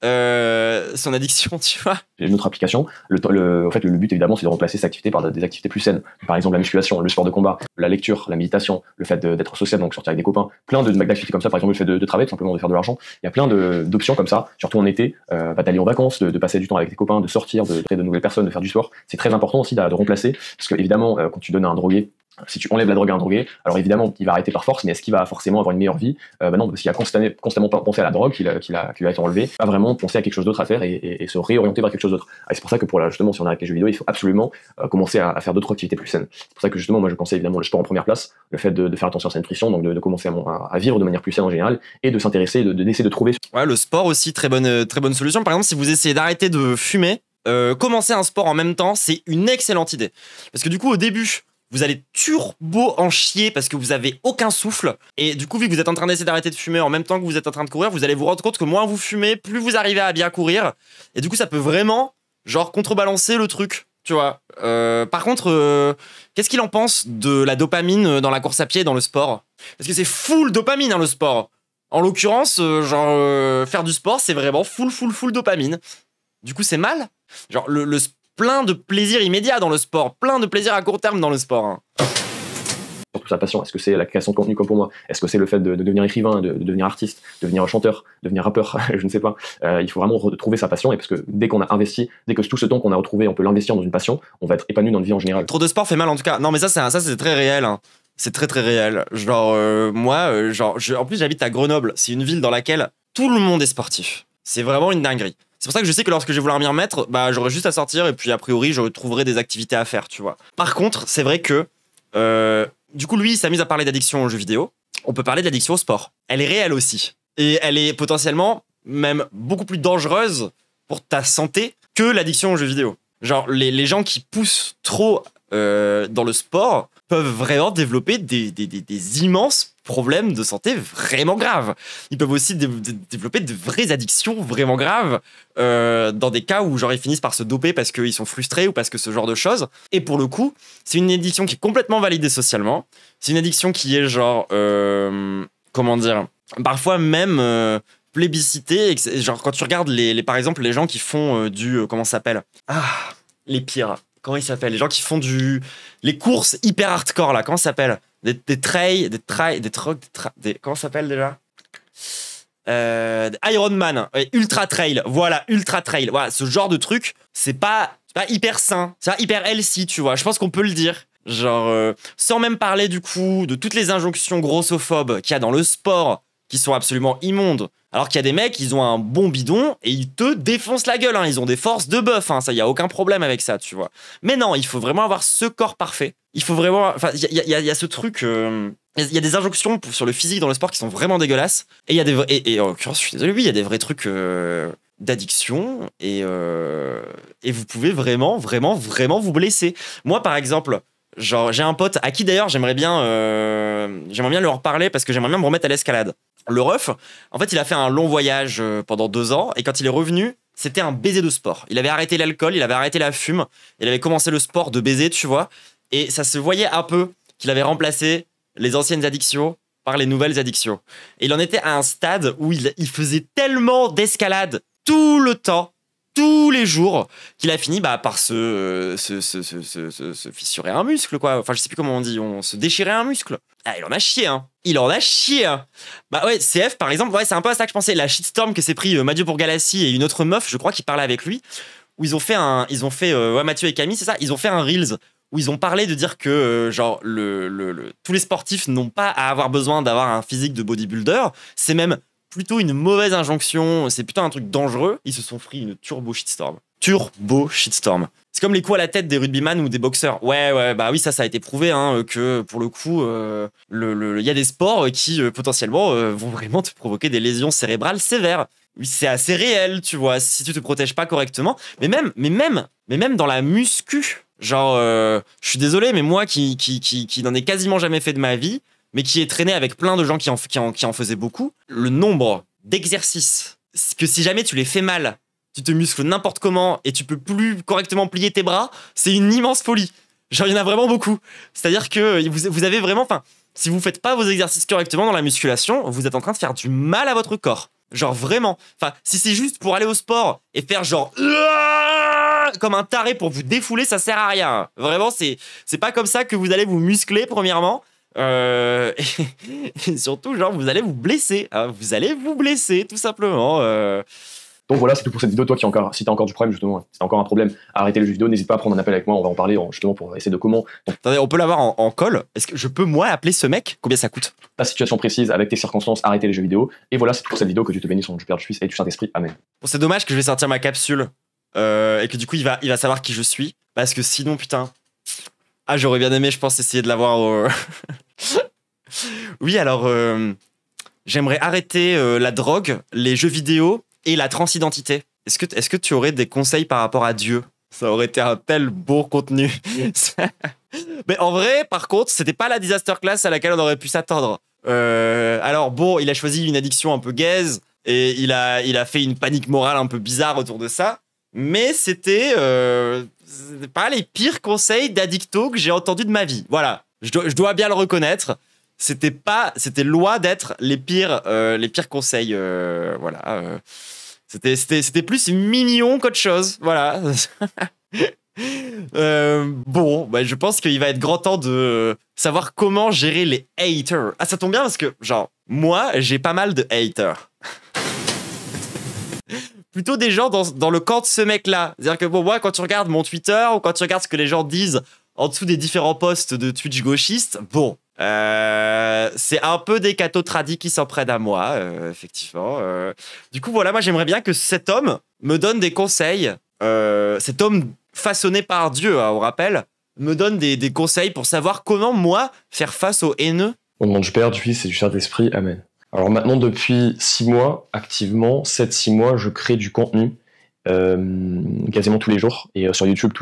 Son addiction, tu vois. J'ai une autre application. En fait, le but évidemment, c'est de remplacer cette activité par des activités plus saines. Par exemple, la musculation, le sport de combat, la lecture, la méditation, le fait d'être social, donc sortir avec des copains, plein d'activités comme ça. Par exemple, le fait de travailler, tout simplement, de faire de l'argent. Il y a plein d'options comme ça, surtout en été, d'aller en vacances, de passer du temps avec tes copains, de sortir, de créer de nouvelles personnes, de faire du sport. C'est très important aussi de remplacer, parce que évidemment, quand tu donnes à un drogué, si tu enlèves la drogue à un drogué, alors évidemment, il va arrêter par force, mais est-ce qu'il va forcément avoir une meilleure vie? Non, parce qu'il a constamment pensé à la drogue qui lui a été enlevée, pas vraiment penser à quelque chose d'autre à faire et se réorienter vers quelque chose d'autre. Et c'est pour ça que justement, si on arrête les jeux vidéo, il faut absolument commencer à faire d'autres activités plus saines. C'est pour ça que justement, moi, je conseille évidemment le sport en première place, le fait de faire attention à sa nutrition, donc de commencer à vivre de manière plus saine en général, et de s'intéresser, d'essayer de trouver. Ouais, le sport aussi, très bonne solution. Par exemple, si vous essayez d'arrêter de fumer, commencer un sport en même temps, c'est une excellente idée. Parce que du coup, au début, vous allez turbo en chier parce que vous avez aucun souffle. Et du coup, vu que vous êtes en train d'essayer d'arrêter de fumer en même temps que vous êtes en train de courir, vous allez vous rendre compte que moins vous fumez, plus vous arrivez à bien courir. Et du coup, ça peut vraiment, genre, contrebalancer le truc, tu vois. Par contre, qu'est-ce qu'il en pense de la dopamine dans la course à pied, dans le sport? Parce que c'est full dopamine, hein, le sport. En l'occurrence, faire du sport, c'est vraiment full dopamine. Du coup, c'est mal. Genre, plein de plaisir immédiat dans le sport, plein de plaisir à court terme dans le sport. Hein. Surtout sa passion. Est-ce que c'est la création de contenu comme pour moi? Est-ce que c'est le fait de devenir écrivain, de devenir artiste, de devenir chanteur, de devenir rappeur? Je ne sais pas. Il faut vraiment retrouver sa passion, et parce que dès qu'on a investi, dès que tout ce temps qu'on a retrouvé, on peut l'investir dans une passion, on va être épanoui dans notre vie en général. Trop de sport fait mal en tout cas. Non, mais ça c'est très réel. Hein. C'est très réel. Genre, en plus j'habite à Grenoble. C'est une ville dans laquelle tout le monde est sportif. C'est vraiment une dinguerie. C'est pour ça que je sais que lorsque je vais vouloir m'y remettre, bah, j'aurai juste à sortir et puis a priori, je trouverai des activités à faire, tu vois. Par contre, c'est vrai que, du coup, lui, il s'amuse à parler d'addiction aux jeux vidéo. On peut parler de l'addiction au sport. Elle est réelle aussi. Et elle est potentiellement même beaucoup plus dangereuse pour ta santé que l'addiction aux jeux vidéo. Genre, les gens qui poussent trop dans le sport peuvent vraiment développer des immenses problèmes de santé vraiment graves. Ils peuvent aussi développer de vraies addictions vraiment graves dans des cas où genre ils finissent par se doper parce qu'ils sont frustrés ou parce que ce genre de choses. Et pour le coup, c'est une addiction qui est complètement validée socialement. C'est une addiction qui est genre, comment dire, parfois même plébiscitée. Genre quand tu regardes par exemple les gens qui font comment ça s'appelle? Les pires. Comment ils s'appellent? Les gens qui font les courses hyper hardcore là, comment ça s'appelle? Des trails, comment ça s'appelle déjà? Ironman, Ultra Trail, voilà, Ultra Trail. Voilà, ce genre de truc, c'est pas hyper sain, c'est pas hyper healthy, tu vois. Je pense qu'on peut le dire. Genre, sans même parler du coup de toutes les injonctions grossophobes qu'il y a dans le sport, qui sont absolument immondes. Alors qu'il y a des mecs, ils ont un bon bidon et ils te défoncent la gueule. Hein. Ils ont des forces de bœuf. Hein. Ça, y a aucun problème avec ça, tu vois. Mais non, il faut vraiment avoir ce corps parfait. Il faut vraiment. Enfin, il y a ce truc. Il y a des injonctions sur le physique dans le sport qui sont vraiment dégueulasses. Et il y a et en l'occurrence, je suis désolé, oui, il y a des vrais trucs d'addiction et vous pouvez vraiment vous blesser. Moi, par exemple. Genre, j'ai un pote à qui d'ailleurs j'aimerais bien leur reparler parce que j'aimerais bien me remettre à l'escalade. Le ref, en fait, il a fait un long voyage pendant 2 ans et quand il est revenu, c'était un baiser de sport. Il avait arrêté l'alcool, il avait arrêté la fume, il avait commencé le sport de baiser, tu vois, et ça se voyait un peu qu'il avait remplacé les anciennes addictions par les nouvelles addictions. Et il en était à un stade où il faisait tellement d'escalade tout le temps, tous les jours, qu'il a fini par se fissurer un muscle, quoi. Enfin, je sais plus comment on dit, on se déchirait un muscle. Ah, il en a chié, hein. Il en a chié, hein. Bah ouais, CF, par exemple, ouais, c'est un peu à ça que je pensais. La shitstorm que s'est pris Mathieu pour Galassi et une autre meuf, je crois, qui parlait avec lui, où ils ont fait ouais, Mathieu et Camille, c'est ça, ils ont fait un Reels où ils ont parlé de dire que genre tous les sportifs n'ont pas à avoir besoin d'avoir un physique de bodybuilder. C'est même plutôt une mauvaise injonction, c'est plutôt un truc dangereux. Ils se sont pris une turbo shitstorm. Turbo shitstorm. C'est comme les coups à la tête des rugbyman ou des boxeurs. Ouais, bah oui, ça a été prouvé hein, que pour le coup, y a des sports qui potentiellement vont vraiment te provoquer des lésions cérébrales sévères. Oui, c'est assez réel, tu vois, si tu te protèges pas correctement. Mais même dans la muscu, genre, je suis désolé, mais moi qui n'en ai quasiment jamais fait de ma vie, mais qui ai traîné avec plein de gens qui en faisaient beaucoup, le nombre d'exercices que si jamais tu les fais mal, tu te muscles n'importe comment et tu peux plus correctement plier tes bras, c'est une immense folie. Genre, il y en a vraiment beaucoup. C'est-à-dire que vous avez vraiment... Enfin, si vous faites pas vos exercices correctement dans la musculation, vous êtes en train de faire du mal à votre corps. Genre, vraiment. Enfin, si c'est juste pour aller au sport et faire genre... comme un taré pour vous défouler, ça sert à rien. Vraiment, c'est pas comme ça que vous allez vous muscler, premièrement. Et surtout, genre, vous allez vous blesser. Hein. Vous allez vous blesser, tout simplement. Donc voilà, c'est tout pour cette vidéo. Toi qui si t'as encore du problème, justement, si t'as encore un problème à arrêter les jeux vidéo, n'hésite pas à prendre un appel avec moi. On va en parler justement pour essayer de comment. Attendez, on peut l'avoir en call. Est-ce que je peux, moi, appeler ce mec? Combien ça coûte? Ta situation précise, avec tes circonstances, arrêter les jeux vidéo. Et voilà, c'est tout pour cette vidéo. Que Dieu te bénisse au nom du Père, du Fils et du Saint-Esprit. Amen. Bon, c'est dommage que je vais sortir ma capsule et que du coup, il va savoir qui je suis. Parce que sinon, putain. Ah, j'aurais bien aimé, je pense, essayer de l'avoir au. Oui, alors. J'aimerais arrêter la drogue, les jeux vidéo et la transidentité. Est-ce que tu aurais des conseils par rapport à Dieu? Ça aurait été un tel beau contenu. Mais en vrai, par contre, c'était pas la disaster class à laquelle on aurait pu s'attendre. Alors bon, il a choisi une addiction un peu gaze et il a fait une panique morale un peu bizarre autour de ça. Mais c'était pas les pires conseils d'addicto que j'ai entendus de ma vie. Voilà, je dois bien le reconnaître. C'était loin d'être les pires conseils. Voilà. C'était plus mignon qu'autre chose. Voilà. Bon, bah, je pense qu'il va être grand temps de savoir comment gérer les haters. Ah, ça tombe bien parce que, genre, moi, j'ai pas mal de haters. Plutôt des gens dans le camp de ce mec-là. C'est-à-dire que, bon, moi, quand tu regardes mon Twitter ou quand tu regardes ce que les gens disent en dessous des différents posts de Twitch gauchistes, bon, c'est un peu des cathos tradis qui s'en prennent à moi, effectivement. Du coup, voilà, moi, j'aimerais bien que cet homme me donne des conseils. Cet homme façonné par Dieu, hein, on rappelle, me donne des conseils pour savoir comment, moi, faire face aux haineux. Au nom du Père, du Fils et du Saint-Esprit. Amen. Alors maintenant, depuis 6 mois, activement, 7-6 mois, je crée du contenu quasiment tous les jours et sur YouTube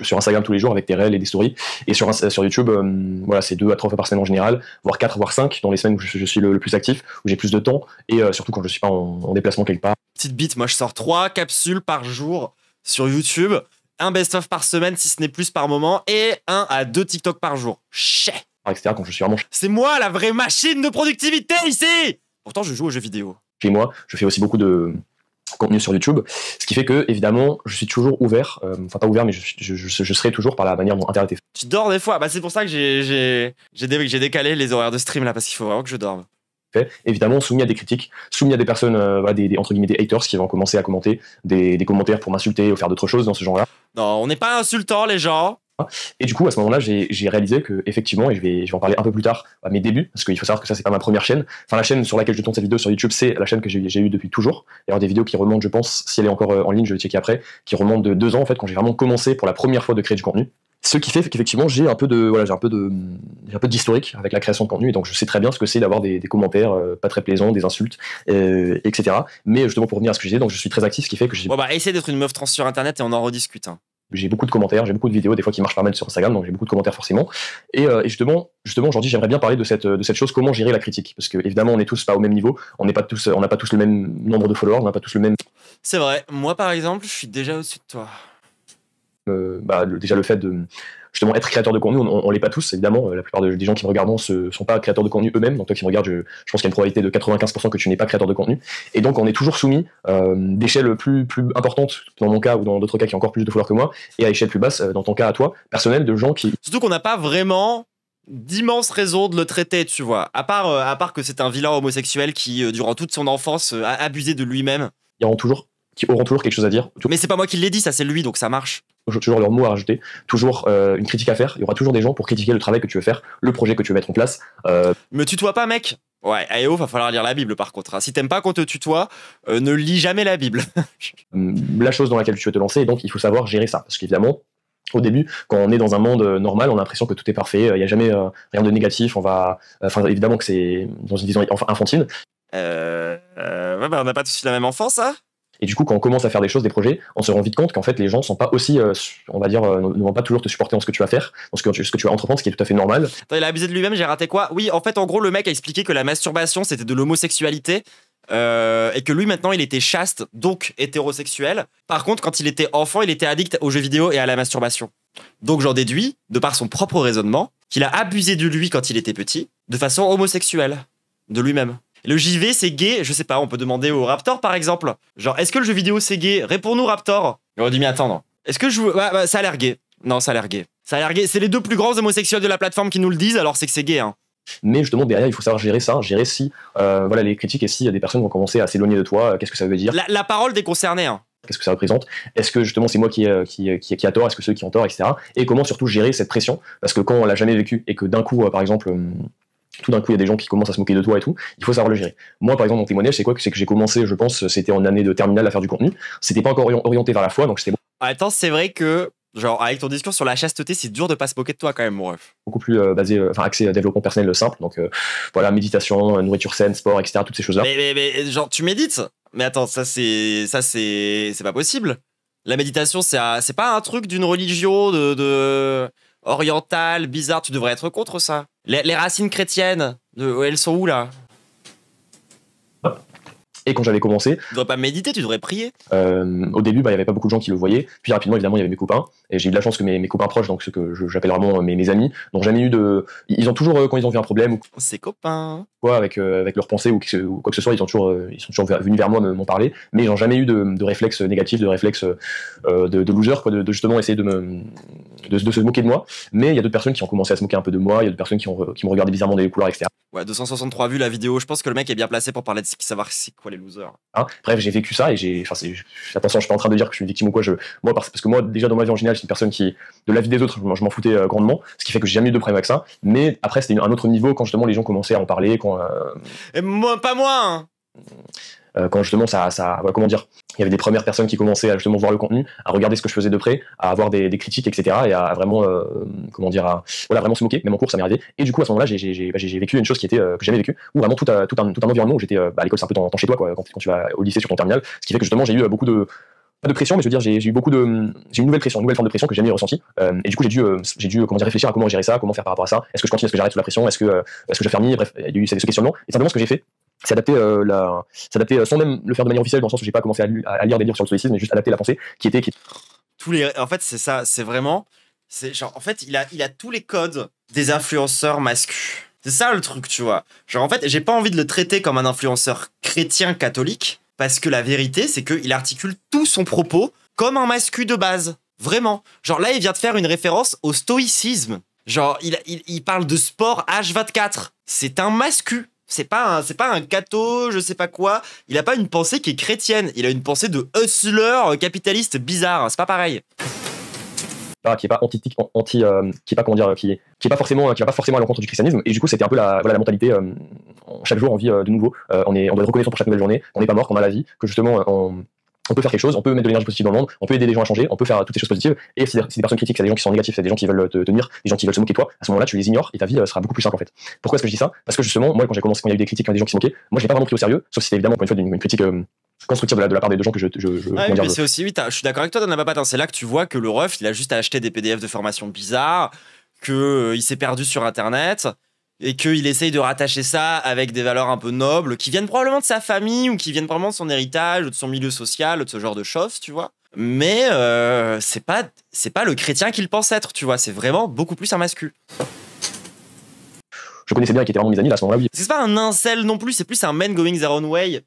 sur Instagram tous les jours avec des réels et des stories, et sur YouTube voilà, c'est 2 à 3 fois par semaine en général, voire 4 voire 5 dans les semaines où je suis le plus actif, où j'ai plus de temps, et surtout quand je suis pas en déplacement quelque part. Petite bite, moi je sors 3 capsules par jour sur YouTube, un best-of par semaine si ce n'est plus par moment, et 1 à 2 TikTok par jour. Chais, etc. Quand je suis vraiment c'est moi la vraie machine de productivité ici. Pourtant je joue aux jeux vidéo. Chez moi, je fais aussi beaucoup de contenu sur YouTube, ce qui fait que, évidemment, je suis toujours ouvert, enfin pas ouvert, mais je serai toujours par la manière dont Internet est fait. Tu dors des fois? Bah c'est pour ça que j'ai décalé les horaires de stream là, parce qu'il faut vraiment que je dorme. Évidemment, soumis à des critiques, soumis à des personnes, entre guillemets, des haters qui vont commencer à commenter des commentaires pour m'insulter ou faire d'autres choses dans ce genre-là. Non, on n'est pas insultant, les gens. Et du coup, à ce moment-là, j'ai réalisé que, effectivement, et je vais en parler un peu plus tard, à mes débuts, parce qu'il faut savoir que ça, c'est pas ma première chaîne. Enfin, la chaîne sur laquelle je tourne cette vidéo sur YouTube, c'est la chaîne que j'ai eue depuis toujours. D'ailleurs, des vidéos qui remontent, je pense, si elle est encore en ligne, je vais checker après, qui remontent de 2 ans, en fait, quand j'ai vraiment commencé pour la première fois de créer du contenu. Ce qui fait qu'effectivement, j'ai un peu d'historique avec la création de contenu, et donc je sais très bien ce que c'est d'avoir des commentaires pas très plaisants, des insultes, etc. Mais justement, pour revenir à ce que je disais, donc je suis très actif, ce qui fait que Bon, bah, essaye d'être une meuf trans sur Internet et on en rediscute. Hein. J'ai beaucoup de commentaires, j'ai beaucoup de vidéos, des fois qui marchent pas mal sur Instagram, donc j'ai beaucoup de commentaires forcément. Et justement aujourd'hui, j'aimerais bien parler de cette chose, comment gérer la critique, parce que évidemment, on n'est tous pas au même niveau, on n'a pas tous le même nombre de followers, on n'a pas tous le même. C'est vrai. Moi, par exemple, je suis déjà au-dessus de toi. Déjà le fait de justement être créateur de contenu, on l'est pas tous évidemment, la plupart des gens qui me regardent ne sont pas créateurs de contenu eux-mêmes, donc toi qui me regardes, je pense qu'il y a une probabilité de 95% que tu n'es pas créateur de contenu, et donc on est toujours soumis d'échelle plus importante dans mon cas, ou dans d'autres cas qui ont encore plus de followers que moi, et à échelle plus basse, dans ton cas à toi, personnel, de gens qui... Surtout qu'on n'a pas vraiment d'immenses raisons de le traiter, tu vois, à part que c'est un vilain homosexuel qui, durant toute son enfance, a abusé de lui-même. Il y aura toujours qui auront toujours quelque chose à dire, Mais c'est pas moi qui l'ai dit, ça c'est lui, donc ça marche. toujours leur mot à rajouter, toujours une critique à faire. Il y aura toujours des gens pour critiquer le travail que tu veux faire, le projet que tu veux mettre en place. Me tutoie pas, mec. Ouais, AEO, va falloir lire la Bible par contre, hein. Si t'aimes pas qu'on te tutoie, ne lis jamais la Bible. La chose dans laquelle tu veux te lancer, et donc il faut savoir gérer ça. Parce qu'évidemment, au début, quand on est dans un monde normal, on a l'impression que tout est parfait, il n'y a jamais rien de négatif, évidemment que c'est dans une vision infantile. Ouais, bah on n'a pas tous la même enfance, hein. Et du coup, quand on commence à faire des choses, des projets, on se rend vite compte qu'en fait, les gens sont pas aussi, on va dire, ne vont pas toujours te supporter dans ce que tu vas faire, dans ce que tu vas entreprendre, ce qui est tout à fait normal. Attends, il a abusé de lui-même, j'ai raté quoi? Oui, en fait, en gros, le mec a expliqué que la masturbation, c'était de l'homosexualité, et que lui, maintenant, il était chaste, donc hétérosexuel. Par contre, quand il était enfant, il était addict aux jeux vidéo et à la masturbation. Donc j'en déduis, de par son propre raisonnement, qu'il a abusé de lui quand il était petit, de façon homosexuelle, de lui-même. Le JV, c'est gay, je sais pas, on peut demander au Raptor par exemple. Genre, est-ce que le jeu vidéo c'est gay? Réponds-nous, Raptor. Il aurait dit, mais attends, non. Est-ce que je. Bah, ça a l'air gay. Non, ça a l'air gay. Ça a l'air gay. C'est les deux plus grands homosexuels de la plateforme qui nous le disent, alors c'est que c'est gay, hein. Mais justement, derrière, il faut savoir gérer ça, gérer si, voilà, les critiques et si des personnes vont commencer à s'éloigner de toi, qu'est-ce que ça veut dire? La parole des concernés, hein. Qu'est-ce que ça représente? Est-ce que justement c'est moi qui a tort? Est-ce que ceux qui ont tort, etc. Et comment surtout gérer cette pression? Parce que quand on l'a jamais vécu et que d'un coup, par exemple, tout d'un coup il y a des gens qui commencent à se moquer de toi et tout, il faut savoir le gérer. Moi par exemple mon témoignage c'est quoi? C'est que j'ai commencé, je pense, c'était en année de terminale à faire du contenu. C'était pas encore orienté vers la foi, donc c'était Attends, c'est vrai que, genre, avec ton discours sur la chasteté, c'est dur de pas se moquer de toi quand même, mon ref. beaucoup plus basé, axé développement personnel simple. Donc voilà, méditation, nourriture saine, sport, etc. Toutes ces choses-là. Mais genre, tu médites? Mais attends, ça c'est pas possible. La méditation, c'est pas un truc d'une religion de orientale, bizarre. Tu devrais être contre ça. Les racines chrétiennes, elles sont où là? Et quand j'avais commencé, Tu devrais pas méditer, tu devrais prier. au début, il y avait pas beaucoup de gens qui le voyaient. Puis rapidement, évidemment, il y avait mes copains. Et j'ai eu de la chance que mes copains proches, donc ceux que j'appelle vraiment mes amis, n'ont jamais eu de. Ils ont toujours, quand ils ont vu un problème ou Ses copains. quoi avec leurs pensées ou quoi que ce soit, ils sont toujours venus vers moi m'en parler. Mais ils n'ont jamais eu de réflexe négatif, de réflexe de loser, quoi, de justement essayer de se moquer de moi. Mais il y a d'autres personnes qui ont commencé à se moquer un peu de moi. Il y a d'autres personnes qui me regardaient bizarrement dans les couloirs, etc. Ouais, 263 vues la vidéo. Je pense que le mec est bien placé pour parler de savoir c'est quoi les losers. Hein, bref, j'ai vécu ça et attention, je suis pas en train de dire que je suis une victime ou quoi. Parce que moi, déjà dans ma vie en général, je suis une personne qui, de la vie des autres, je m'en foutais grandement, ce qui fait que j'ai jamais eu de problème avec ça. Mais après, c'était un autre niveau quand justement les gens commençaient à en parler, Et moi, pas moi, hein. Quand justement comment dire, il y avait des premières personnes qui commençaient à justement voir le contenu, à regarder ce que je faisais de près, à avoir des critiques, etc. et à vraiment vraiment se moquer. Même en cours ça m'est arrivé. Et du coup à ce moment-là j'ai vécu une chose qui était que j'ai jamais vécu, où vraiment tout un environnement où j'étais à l'école, c'est un peu ton chez toi quoi, quand tu vas au lycée sur ton terminal, ce qui fait que justement j'ai eu beaucoup de pas de pression, mais je veux dire j'ai eu beaucoup de j'ai une nouvelle pression, une nouvelle forme de pression que j'ai jamais ressentie. Et du coup j'ai dû comment dire, réfléchir à comment gérer ça, comment faire par rapport à ça. Est-ce que je continue, est-ce que j'arrête sous la pression, est-ce que je ferme? Bref, il y a eu ce questionnement. Et simplement ce que j'ai fait, c'est adapter sans même le faire de manière officielle, dans le sens où j'ai pas commencé à lire des livres sur le stoïcisme, mais juste adapter la pensée qui en fait c'est ça, c'est vraiment, c'est genre en fait il a tous les codes des influenceurs masculins. C'est ça le truc, tu vois. Genre en fait j'ai pas envie de le traiter comme un influenceur chrétien catholique, parce que la vérité c'est qu'il articule tout son propos comme un mascu de base, vraiment. Genre là il vient de faire une référence au stoïcisme. Genre il parle de sport H24. C'est un mascu. C'est pas un catho, je sais pas quoi. Il a pas une pensée qui est chrétienne. Il a une pensée de hustler capitaliste bizarre. C'est pas pareil. Qui est pas qui est pas forcément à l'encontre du christianisme. Et du coup c'était un peu la mentalité. Chaque jour on vit de nouveau. On doit être reconnaissant pour chaque nouvelle journée. On n'est pas mort, qu'on a la vie, que justement on peut faire quelque chose, on peut mettre de l'énergie positive dans le monde, on peut aider les gens à changer, on peut faire toutes ces choses positives. Et si des personnes critiques, c'est des gens qui sont négatifs, c'est des gens qui veulent te nuire, des gens qui veulent se moquer de toi, à ce moment-là tu les ignores et ta vie sera beaucoup plus simple en fait. Pourquoi est-ce que je dis ça? Parce que justement moi quand il y a eu des critiques, des gens qui se moquaient, moi je l'ai pas vraiment pris au sérieux, sauf si c'était évidemment encore une fois une critique constructive de la part des gens que mais c'est aussi, oui, je suis d'accord avec toi, Danababat, c'est là que tu vois que le ref il a juste acheté des PDF de formation bizarres, qu'il s'est perdu sur internet, et qu'il essaye de rattacher ça avec des valeurs un peu nobles, qui viennent probablement de sa famille, ou qui viennent probablement de son héritage, ou de son milieu social, ou de ce genre de choses, tu vois. Mais c'est pas le chrétien qu'il pense être, tu vois, c'est vraiment beaucoup plus un mascu. Je connaissais bien, qui étaient vraiment mes amis là, à ce moment-là, oui. C'est pas un incel non plus, c'est plus un man going their own way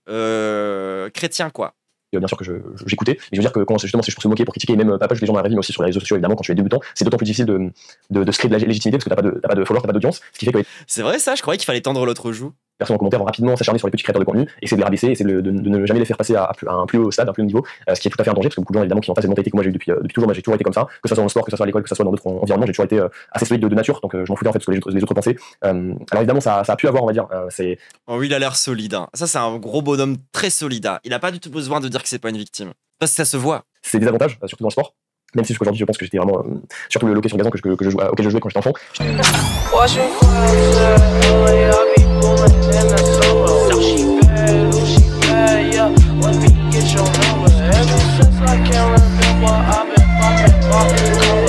chrétien, quoi. Bien sûr que j'écoutais, mais je veux dire que quand justement c'est pour se moquer, pour critiquer, même pas juste les gens dans la vraie vie, mais aussi sur les réseaux sociaux, évidemment, quand tu es débutant, c'est d'autant plus difficile de se créer de la légitimité parce que t'as pas de followers, t'as pas d'audience, ce qui fait que c'est vrai ça, je croyais qu'il fallait tendre l'autre joue. personnes en commentaire vont rapidement s'acharner sur les petits créateurs de contenu, essayer de les rabaisser, essayer de ne jamais les faire passer à un plus haut stade, un plus haut niveau, ce qui est tout à fait un danger, parce que beaucoup de gens évidemment qui ont pas cette mentalité que moi j'ai eu depuis toujours. Moi j'ai toujours été comme ça, que ce soit dans le sport, que ce soit à l'école, que ce soit dans d'autres environnements, j'ai toujours été assez solide de nature, donc je m'en foutais en fait ce que les autres pensaient. Alors évidemment ça a pu avoir, on va dire, c'est... Oh oui, il a l'air solide, hein. Ça c'est un gros bonhomme très solide, hein. Il a pas du tout besoin de dire que c'est pas une victime, parce que ça se voit. C'est des avantages, surtout dans le sport. Même si jusqu'aujourd'hui je pense que j'étais vraiment surtout le hockey sur gazon auquel je jouais quand j'étais enfant. Get your number ever since I can remember I've been popping